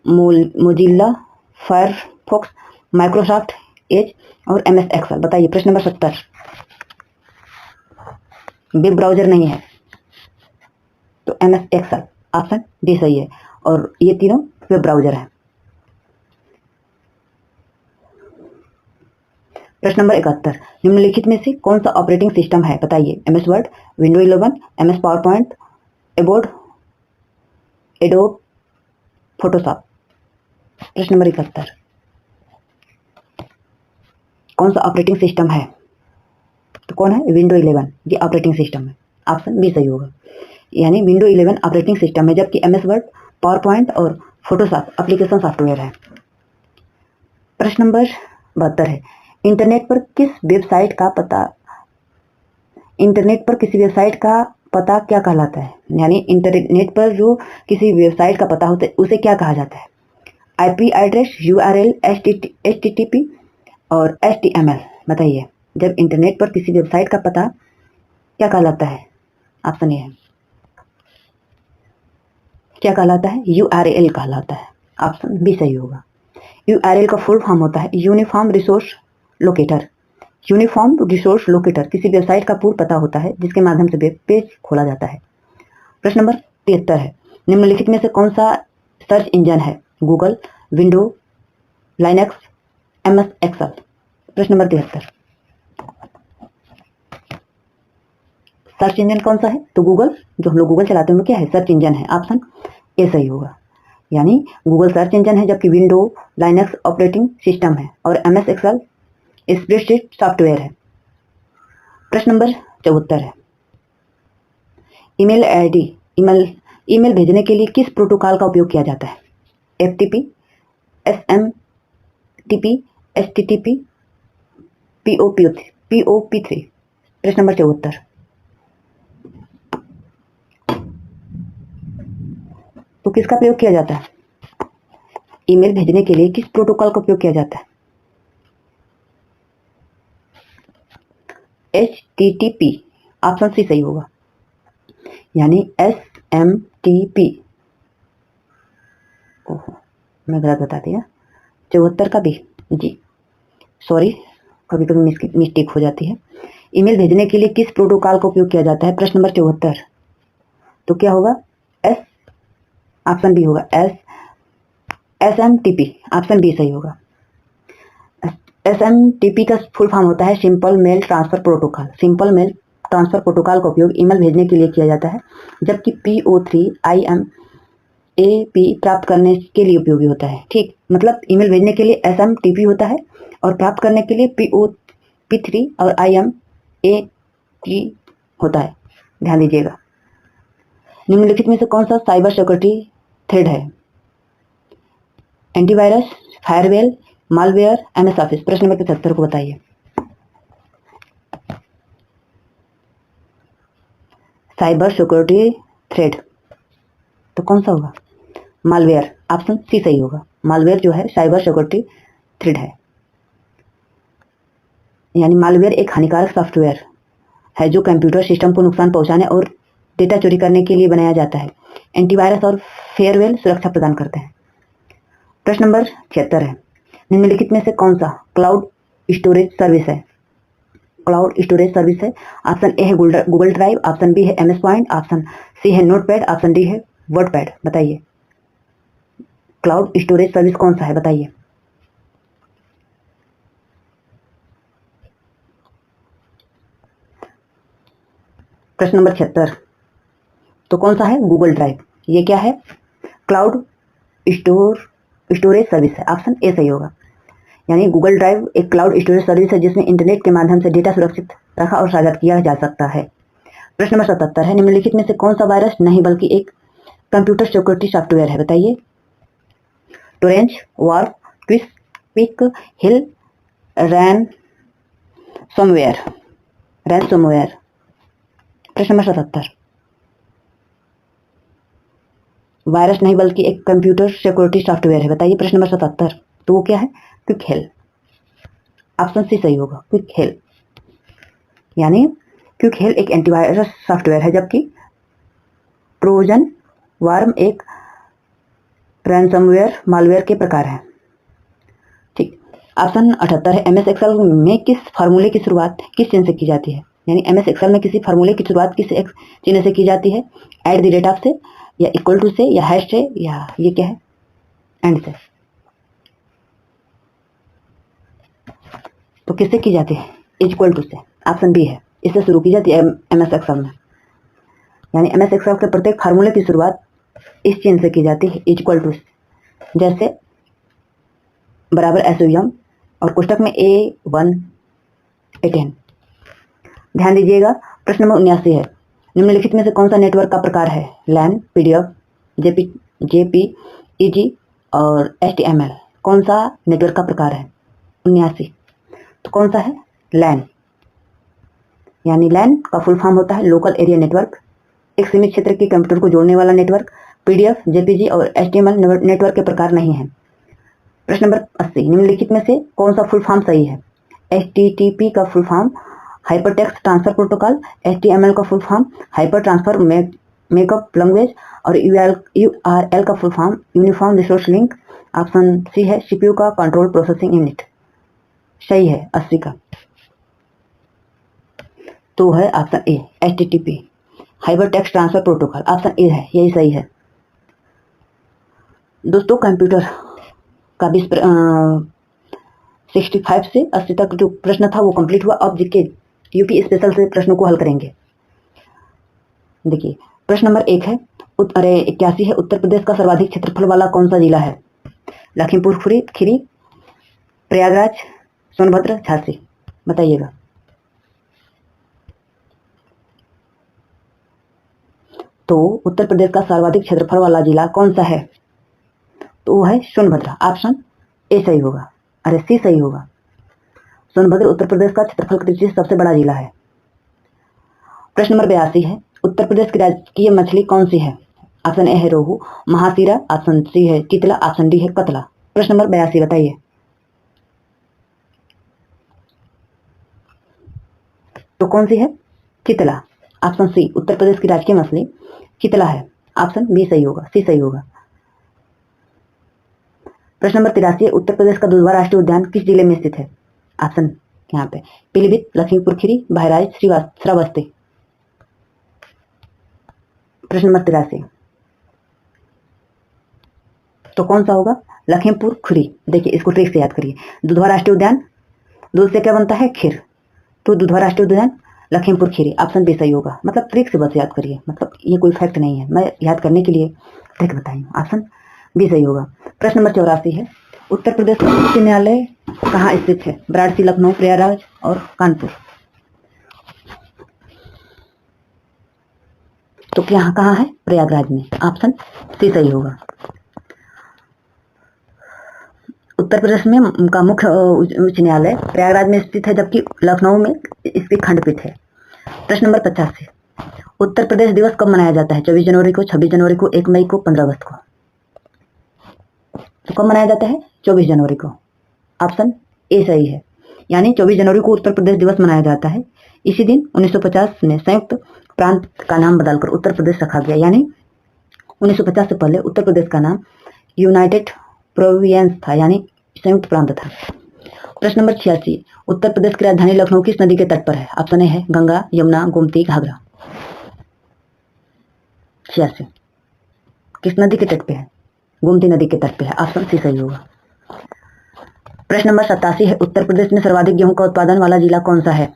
Mozilla Firefox, Microsoft Edge और MS एक्सेल। बताइए प्रश्न नंबर 70। वेब ब्राउजर नहीं है तो MS एक्सेल, ऑप्शन डी सही है, और ये तीनों वेब ब्राउजर हैं। प्रश्न नंबर 71। निम्नलिखित में से कौन सा ऑपरेटिंग सिस्टम है? बताइए। MS word, window 11, MS power point, adobe Photoshop. प्रश्न नंबर 71। कौन सा ऑपरेटिंग सिस्टम है? तो कौन है? विंडो 11, ये ऑपरेटिंग सिस्टम है, ऑप्शन बी सही होगा। यानी विंडो 11 ऑपरेटिंग सिस्टम है, जबकि MS वर्ड, पावर पॉइंट और फोटोशॉप एप्लीकेशन सॉफ्टवेयर है। प्रश्न नंबर 72 है। इंटरनेट पर किसी वेबसाइट का पता क्या कहलाता है? यानी इंटरनेट पर जो किसी वेबसाइट का पता होता है उसे क्या कहा जाता है? IP एड्रेस, URL, HTTP और HTML। बताइए। जब इंटरनेट पर किसी वेबसाइट का पता क्या कहलाता है? ऑप्शन ए है, क्या कहलाता है? URL कहलाता है, ऑप्शन बी सही होगा। URL का फुल फॉर्म होता है uniform resource locator. Uniform resource locator किसी वेबसाइट का पूर्ण पता होता है जिसके माध्यम से वेब पेज खोला जाता है। प्रश्न नंबर 73 है। निम्नलिखित में से कौन सा सर्च इंजन है? Google, window, Linux, MS Excel. प्रश्न नंबर 73। सर्च इंजन कौन सा है? तो गूगल, जो हम लोग गूगल चलाते हैं वो क्या है? सर्च इंजन है, ऑप्शन ए सही होगा। यानी गूगल सर्च इंजन है, जबकि विंडो लाइनक्स ऑपरेटिंग सिस्टम है और MS एक्सेल स्प्रेडशीट सॉफ्टवेयर है। प्रश्न नंबर 74 है। ईमेल भेजने के लिए किस प्रोटोकॉल का उपयोग किया जाता है? FTP, SMTP, HTTP, POP3। प्रश्न नंबर 74। तो किसका प्रयोग किया जाता है? ईमेल भेजने के लिए किस प्रोटोकॉल का उपयोग किया जाता है? HTTP, ऑप्शन सी सही होगा। यानी SMTP। ओहो, मैं गलत बता दिया। 74 का बी, जी सॉरी, कभी कभी मिस्टेक हो जाती है। ईमेल भेजने के लिए किस प्रोटोकॉल का उपयोग किया जाता है? प्रश्न नंबर 74। तो क्या होगा? ऑप्शन बी होगा, SMTP, ऑप्शन बी सही होगा। SMTP का फुल फॉर्म होता है simple mail transfer protocol. Simple mail transfer protocol का उपयोग ईमेल भेजने के लिए किया जाता है, जबकि PO3IMAP प्राप्त करने के लिए उपयोगी होता है। ठीक, मतलब ईमेल भेजने के लिए SMTP होता है और प्राप्त करने के लिए POP3 और IMAP होता है, ध्यान दीजिएगा। निम्नलिखित में से कौन सा साइबर सिक्योरिटी थ्रेड है? Antivirus, firewall, malware, MS office. प्रश्न नंबर 75 को बताइए। साइबर सिक्योरिटी थ्रेड तो कौन सा होगा? मालवेयर, ऑप्शन सी सही होगा। मालवेयर जो है साइबर सिक्योरिटी थ्रेड है। यानी मालवेयर एक हानिकारक सॉफ्टवेयर है जो कंप्यूटर सिस्टम को नुकसान पहुंचाने और डेटा चोरी करने के लिए बनाया जाता है। एंटीवायरस और फेयरवेल सुरक्षा प्रदान करते हैं। प्रश्न नंबर 76 है। निम्नलिखित में से कौन सा क्लाउड स्टोरेज सर्विस है? क्लाउड स्टोरेज सर्विस है। ऑप्शन ए है गूगल ड्राइव, ऑप्शन बी है MS पॉइंट, ऑप्शन सी है नोटपैड, ऑप्शन डी है वर्डपैड। बताइए क्लाउड स्टोरेज सर्विस कौन सा है? बताइए। प्रश्न नंबर 76 तो कौन सा है? Google drive. ये क्या है? क्लाउड स्टोरेज सर्विस है, ऑप्शन ए सही होगा। यानी गूगल ड्राइव एक क्लाउड स्टोरेज सर्विस है जिसमें इंटरनेट के माध्यम से डेटा सुरक्षित रखा और साझा किया जा सकता है। प्रश्न नंबर 77 है। निम्नलिखित में से कौन सा वायरस नहीं बल्कि एक कंप्यूटर सिक्योरिटी सॉफ्टवेयर है? बताइए। टोरेंच, वॉर्म, क्विक हिल, रैनसमवेयर। प्रश्न नंबर 77 वायरस नहीं बल्कि एक कंप्यूटर सिक्योरिटी सॉफ्टवेयर है। बताइए प्रश्न नंबर 77। तो वो क्या है? क्विक हेल, ऑप्शन सी सही होगा। क्विक हेल यानी क्विक हेल एक एंटीवायरस सॉफ्टवेयर है, जबकि ट्रोजन वार्म एक रैनसमवेयर मालवेयर के प्रकार है। ठीक। ऑप्शन 78 है MS एक्सेल में किस फार्मूले की शुरुआत किस चिन्ह से की जाती है? यानी MS एक्सेल में किसी फार्मूले की शुरुआत किस चिन्ह से की जाती है? एट द रेट ऑफ से, या इक्वल टू से, या हैश से, या ये क्या है, एंड से। तो किससे की जाती है? इक्वल टू से। ऑप्शन बी है, इससे शुरू की जाती है MS एक्सेल में। यानी MS एक्सेल के प्रत्येक फार्मूले की शुरुआत इस चिन्ह से की जाती है, इक्वल टू से। जैसे बराबर SUM और कोष्टक में A1 A10। ध्यान दीजिएगा, प्रश्न नंबर 79 है, निम्नलिखित में से कौन सा नेटवर्क का प्रकार है? लैन, PDF, JPEG और HTML। कौन सा नेटवर्क का प्रकार है? 79। तो कौन सा है? लैन। यानी लैन का फुल फॉर्म होता है लोकल एरिया नेटवर्क, एक सीमित क्षेत्र के कंप्यूटर को जोड़ने वाला नेटवर्क। PDF, JPG और HTML नेटवर्क के प्रकार नहीं है। प्रश्न नंबर 80, निम्नलिखित में से कौन सा फुल फॉर्म सही है? HTTP का full form hypertext transfer protocol, HTML का full form hyper transfer makeup language और URL का full form uniform resource link. Option C है CPU का कंट्रोल प्रोसेसिंग यूनिट। सही है 80 का। तो है option A HTTP hyper text transfer protocol. Option A है, यही सही है। दोस्तों कंप्यूटर का 65 से 80 तक जो प्रश्न था वो कंप्लीट हुआ। अब जीके यूपी स्पेशल से प्रश्नों को हल करेंगे। देखिए प्रश्न नंबर 1 है, 81 है, उत्तर प्रदेश का सर्वाधिक क्षेत्रफल वाला कौन सा जिला है? लखीमपुर खीरी, प्रयागराज, सोनभद्र, झांसी। बताइएगा। तो उत्तर प्रदेश का सर्वाधिक क्षेत्रफल वाला जिला कौन सा है? तो वो है सोनभद्र। ऑप्शन ए सही होगा, अरे सी सही होगा। सोनभद्र उत्तर प्रदेश का क्षेत्रफल की दृष्टि से सबसे बड़ा जिला है। प्रश्न नंबर 82 है, उत्तर प्रदेश की राजकीय मछली कौन सी है? ऑप्शन ए है रोहू, महासीरा, ऑप्शन सी है चितला, ऑप्शन डी है कतला। प्रश्न नंबर 82 बताइए। तो कौन सी है? चितला। ऑप्शन सी, उत्तर प्रदेश की राजकीय मछली चितला है। ऑप्शन बी सही होगा, सी सही होगा। प्रश्न नंबर 83, उत्तर प्रदेश का दुधवा राष्ट्रीय उद्यान किस जिले में स्थित है? ऑप्शन यहाँ पे पीलीभीत, लखीमपुर खीरी, बहराइच, श्रावस्ती। प्रश्न नंबर 83, तो कौन सा होगा? लखीमपुर खीरी। देखिए इसको ट्रिक से याद करिए। दुधवा राष्ट्रीय उद्यान, दूध से क्या बनता है? खीर। तो दुधवा राष्ट्रीय उद्यान लखीमपुर खीरी। ऑप्शन बी सही होगा। मतलब ट्रिक से बस याद करिए, मतलब ये कोई फैक्ट नहीं है, मैं याद करने के लिए ट्रिक बताई हूँ। ऑप्शन बी सही होगा। प्रश्न नंबर 84 है, उत्तर प्रदेश का उच्च न्यायालय कहाँ स्थित है? वाराणसी, लखनऊ, प्रयागराज और कानपुर। तो यहाँ कहाँ है? प्रयागराज में। ऑप्शन सी सही होगा। उत्तर प्रदेश में का मुख्य उच्च न्यायालय प्रयागराज में स्थित है, जबकि लखनऊ में इसकी खंडपीठ है। प्रश्न नंबर 85, उत्तर प्रदेश दिवस कब मनाया जाता है? 24 जनवरी को, 26 जनवरी को, 1 मई को, 15 अगस्त को। तो कब मनाया जाता है? 24 जनवरी को। ऑप्शन ए सही है। यानी 24 जनवरी को उत्तर प्रदेश दिवस मनाया जाता है। इसी दिन 1950 में संयुक्त प्रांत का नाम बदलकर उत्तर प्रदेश रखा गया। यानी 1950 से पहले उत्तर प्रदेश का नाम यूनाइटेड प्रोविंस था, यानी संयुक्त प्रांत था। प्रश्न नंबर 86, उत्तर प्रदेश की राजधानी लखनऊ किस नदी के तट पर है? ऑप्शन ए है गंगा, यमुना, गोमती, घाघरा। 86 किस नदी के तट पे है? गोमती नदी के तट पे है। ऑप्शन सी सही होगा। प्रश्न नंबर 87 है, उत्तर प्रदेश में सर्वाधिक गेहूं का उत्पादन वाला जिला कौन सा है?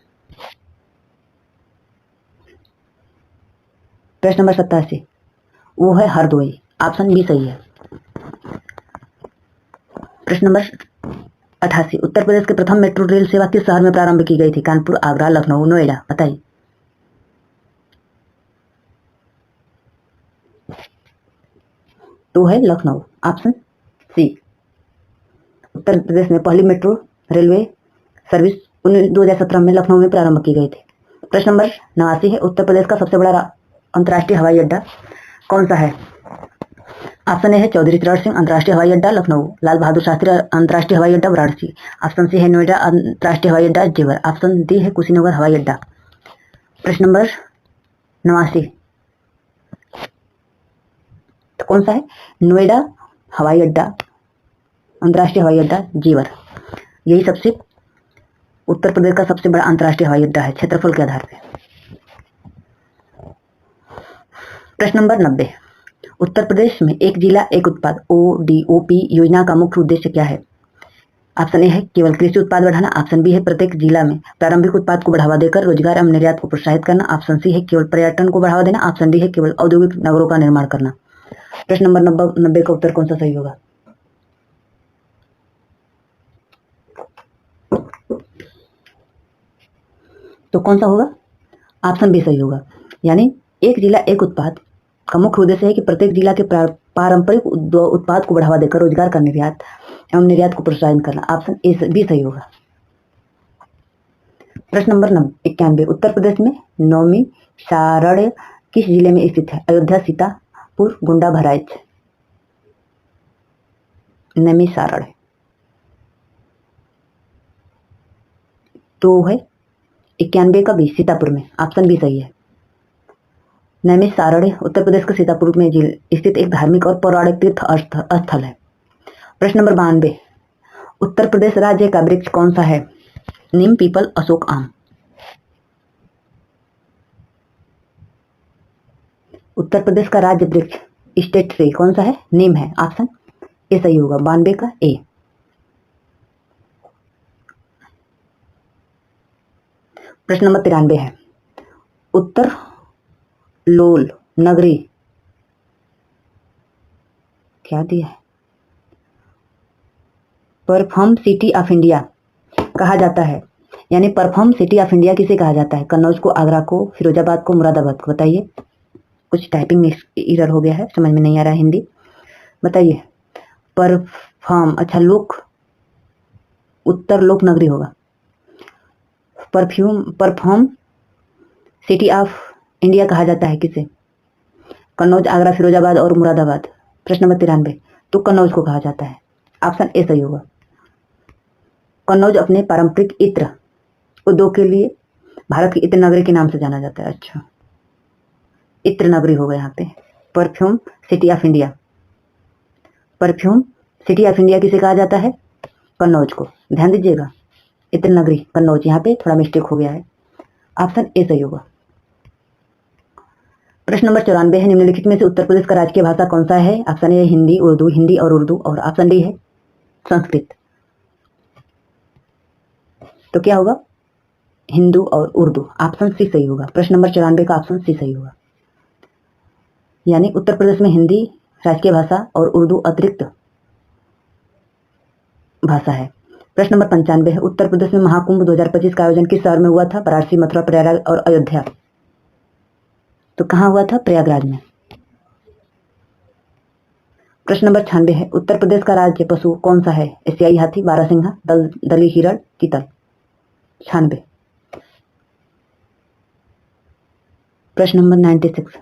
प्रश्न नंबर 87 वो है हरदोई। ऑप्शन बी सही है। प्रश्न नंबर 88, उत्तर प्रदेश के प्रथम मेट्रो रेल सेवा किस शहर में प्रारंभ की गई थी? कानपुर, आगरा, लखनऊ, नोएडा। बताइए। तो है लखनऊ। Option C. उत्तर प्रदेश में पहली मेट्रो रेलवे सर्विस 2017 में लखनऊ में प्रारंभ की गई थी। प्रश्न नंबर 89 है, उत्तर प्रदेश का सबसे बड़ा अंतर्राष्ट्रीय हवाई अड्डा कौन सा है? ऑप्शन ए है चौधरी चरण सिंह अंतर्राष्ट्रीय हवाई अड्डा लखनऊ, लाल बहादुर शास्त्री अंतर्राष्ट्रीय हवाई अड्डा वाराणसी। ऑप्शन सी है नोएडा अंतर्राष्ट्रीय हवाई अड्डा जेवर। ऑप्शन डी है कुशीनगर हवाई अड्डा। प्रश्न नंबर 89, कौन सा है? नोएडा हवाई अड्डा, अंतर्राष्ट्रीय हवाई अड्डा जेवर, यही सबसे उत्तर प्रदेश का सबसे बड़ा अंतर्राष्ट्रीय हवाई अड्डा है क्षेत्रफल के आधार पर। प्रश्न नंबर 90, उत्तर प्रदेश में एक जिला एक उत्पाद ODOP योजना का मुख्य उद्देश्य क्या है? ऑप्शन ए है केवल कृषि उत्पाद बढ़ाना, ऑप्शन बी है प्रत्येक जिला में प्रारंभिक उत्पाद को बढ़ावा देकर रोजगार एवं निर्यात को प्रोत्साहित करना, ऑप्शन सी है केवल पर्यटन को बढ़ावा देना, ऑप्शन डी है केवल औद्योगिक नगरों का निर्माण करना। प्रश्न नंबर 90 का उत्तर कौन सा सही होगा? तो कौन सा होगा? ऑप्शन बी सही होगा, यानी एक जिला एक उत्पाद का मुख्य उद्देश्य है कि प्रत्येक जिला के पारंपरिक उत्पाद को बढ़ावा देकर रोजगार का निर्यात एवं निर्यात को प्रोत्साहित करना। ऑप्शन ए भी सही होगा। प्रश्न नंबर 91, उत्तर प्रदेश में नौमी सारण्य किस जिले में स्थित है? अयोध्या, सीतापुर, गोंडा, बहराइच। नौमी सारण्य तो है 91 का बी सीतापुर में, ऑप्शन बी सही है। नैमिष सारण्य उत्तर प्रदेश के सीतापुर में स्थित एक धार्मिक और पौराणिक तीर्थ स्थल है। प्रश्न नंबर 92, उत्तर प्रदेश राज्य का वृक्ष कौन सा है? नीम, पीपल, अशोक, आम। उत्तर प्रदेश का राज्य वृक्ष स्टेट ट्री कौन सा है? नीम है, ऑप्शन ए सही होगा, 92 का ए। प्रश्न नंबर 93 है, उत्तर लोल नगरी क्या दिया है? परफ्यूम सिटी ऑफ इंडिया कहा जाता है, यानी परफ्यूम सिटी ऑफ इंडिया किसे कहा जाता है? कन्नौज को, आगरा को, फिरोजाबाद को, मुरादाबाद को। बताइए, कुछ टाइपिंग में एरर हो गया है, समझ में नहीं आ रहा है हिंदी, बताइए। परफ्यूम, अच्छा लोक, उत्तर लोक नगरी होगा। परफ्यूम सिटी ऑफ इंडिया कहा जाता है किसे? कन्नौज, आगरा, फिरोजाबाद और मुरादाबाद। प्रश्न नंबर 93, तो कन्नौज को कहा जाता है, ऑप्शन ए सही होगा। कन्नौज अपने पारंपरिक इत्र उद्योग के लिए भारत की इत्र नगरी के नाम से जाना जाता है। अच्छा, इत्र नगरी होगा यहाँ पे। Perfume city of India, perfume city of India किसे कहा जाता है? कन्नौज को, ध्यान दीजिएगा, इत्र नगरी कन्नौज, यहाँ पे थोड़ा मिस्टेक हो गया है, ऑप्शन ए सही होगा। प्रश्न नंबर 94 है, निम्नलिखित में से उत्तर प्रदेश का राजकीय भाषा कौन सा है? ऑप्शन ए हिंदी, उर्दू, हिंदी और उर्दू, और ऑप्शन डी है संस्कृत। तो क्या होगा? हिंदू और उर्दू, ऑप्शन सी सही होगा। प्रश्न नंबर 94 का ऑप्शन सी सही होगा, यानी उत्तर प्रदेश में हिंदी राजकीय भाषा और उर्दू अतिरिक्त भाषा है। प्रश्न नंबर 95 है, उत्तर प्रदेश में महाकुंभ 2025 का आयोजन किस शहर में हुआ था? वाराणसी, मथुरा, प्रयागराज और अयोध्या। तो कहाँ हुआ था? प्रयागराज में। प्रश्न नंबर 96 है, उत्तर प्रदेश का राज्य पशु कौन सा है? एशियाई हाथी, बारहसिंघा, दलदली हिरण, चीतल। 96। प्रश्न नंबर 96,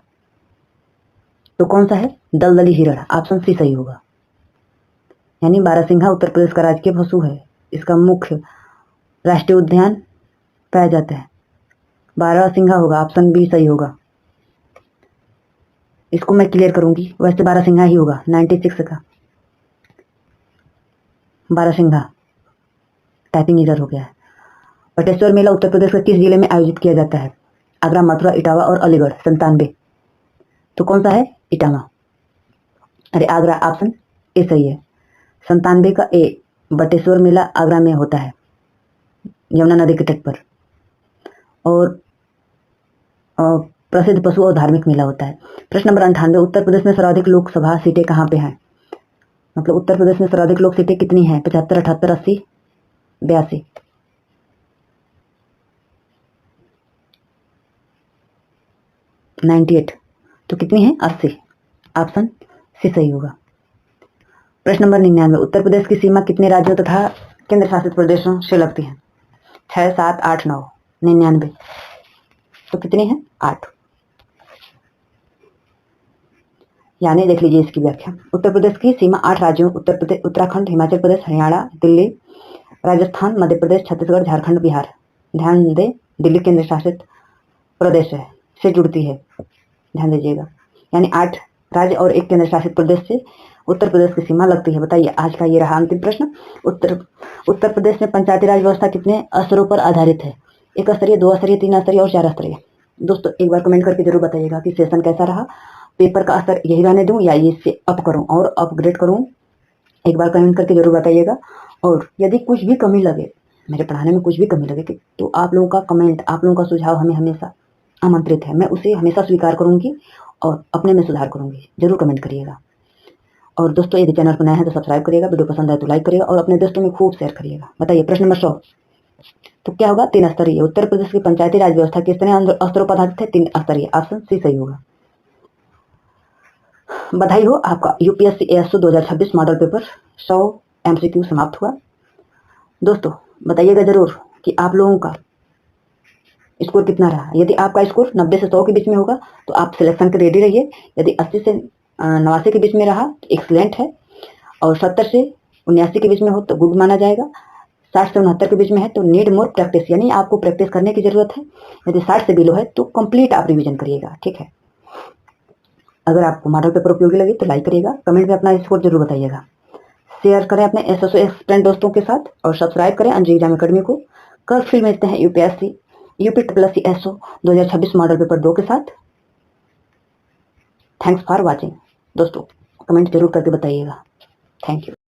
तो कौन सा है? दलदली हिरण, ऑप्शन सी सही होगा, यानी बारहसिंघा उत्तर प्रदेश का राजकीय पशु है, इसका मुख्य राष्ट्रीय उद्यान पाया जाता है, बारहसिंघा होगा, ऑप्शन बी सही होगा। इसको मैं क्लियर करूंगी, वैसे बारहसिंघा ही होगा, 96 का बारहसिंघा, टाइपिंग एरर हो गया है। बटेश्वर मेला उत्तर प्रदेश के किस जिले में आयोजित किया जाता है? आगरा, मथुरा, इटावा और अलीगढ़। 97, तो कौन सा है? इटावा, अरे आगरा, ऑप्शन ए सही है। 97 का ए, बटेश्वर मेला आगरा में होता है, यमुना नदी के तट पर, और प्रसिद्ध पशु और धार्मिक मेला होता है। प्रश्न नंबर 98, उत्तर प्रदेश में सर्वाधिक लोकसभा सीटें कहाँ पे हैं? मतलब उत्तर प्रदेश में सर्वाधिक लोक सीटें कितनी हैं? 75, 78, 80, 82। 98, तो कितनी है? 80, ऑप्शन सी सही होगा। प्रश्न नंबर 99, उत्तर प्रदेश की सीमा कितने राज्यों तथा केंद्र शासित प्रदेशों से लगती है? 6, 7, 8, 9। 99, तो कितनी है? 8। यानी देख लीजिए इसकी व्याख्या, उत्तर प्रदेश की सीमा 8 राज्यों उत्तर प्रदेश, उत्तराखंड, हिमाचल प्रदेश, हरियाणा, दिल्ली, राजस्थान, मध्य प्रदेश, छत्तीसगढ़, झारखंड, बिहार। ध्यान दें, दिल्ली केंद्र शासित प्रदेश है से जुड़ती है, ध्यान दीजिएगा, यानी 8 राज्य और एक केंद्र शासित प्रदेश से उत्तर प्रदेश की सीमा लगती है? बताइए। आज का ये रहा अंतिम प्रश्न। उत्तर प्रदेश में पंचायती राज व्यवस्था कितने स्तरों पर आधारित है? 1 स्तरीय, 2 स्तरीय, 3 स्तरीय और 4 स्तरीय। दोस्तों एक बार कमेंट करके जरूर बताइएगा कि सेशन कैसा रहा, पेपर का असर यही रहने दूं या इससे अप करूं और अपग्रेड करूं। एक बार कमेंट करके जरूर बताइएगा। और यदि कुछ भी कमी लगे, मेरे पढ़ाने में कुछ भी कमी लगे तो आप लोगों का कमेंट, आप लोगों का सुझाव हमें हमेशा आमंत्रित है। मैं उसे हमेशा स्वीकार करूंगी और अपने में सुधार करूंगी। जरूर कमेंट करिएगा। और दोस्तों यदि चैनल पर नया है तो सब्सक्राइब करिएगा, वीडियो पसंद आए तो लाइक करिएगा और अपने दोस्तों में खूब शेयर करिएगा। बताइए प्रश्न नंबर 100 तो क्या होगा? 3 स्तरीय। उत्तर प्रदेश की पंचायती राज व्यवस्था कितने स्तरों पर आधारित है? 3 स्तरीय। ऑप्शन सी सही होगा। बधाई हो, आपका UPSC ASU 2026 model paper 100 MCQ समाप्त हुआ। दोस्तों बताइएगा जरूर कि आप लोगों का स्कोर कितना रहा। यदि आपका स्कोर 90 से 100 के बीच में होगा तो आप सिलेक्शन के रेडी रहिए। यदि 80 से 89 के बीच में रहा तो एक्सलेंट है, और 70 से 79 के बीच में हो तो गुड माना जाएगा। 60 से 69 के बीच में है तो नीड मोर प्रैक्टिस, यानी आपको प्रैक्टिस करने की जरूरत है। यदि 60 से बिलो है तो कंप्लीट आप रिवीजन करिएगा, ठीक है। अगर आपको मॉडल पेपर उपयोगी लगे तो लाइक करिएगा, कमेंट में अपना स्कोर जरूर बताइएगा, शेयर करें अपने एसएसओ एक्सपेरेंट दोस्तों के साथ और सब्सक्राइब करें अंजलि एग्जाम अकेडमी को। कल फिर मिलते हैं UPSC UP SO 2026 model paper 2 के साथ। Thanks for watching. दोस्तों कमेंट जरूर करके बताइएगा। Thank you.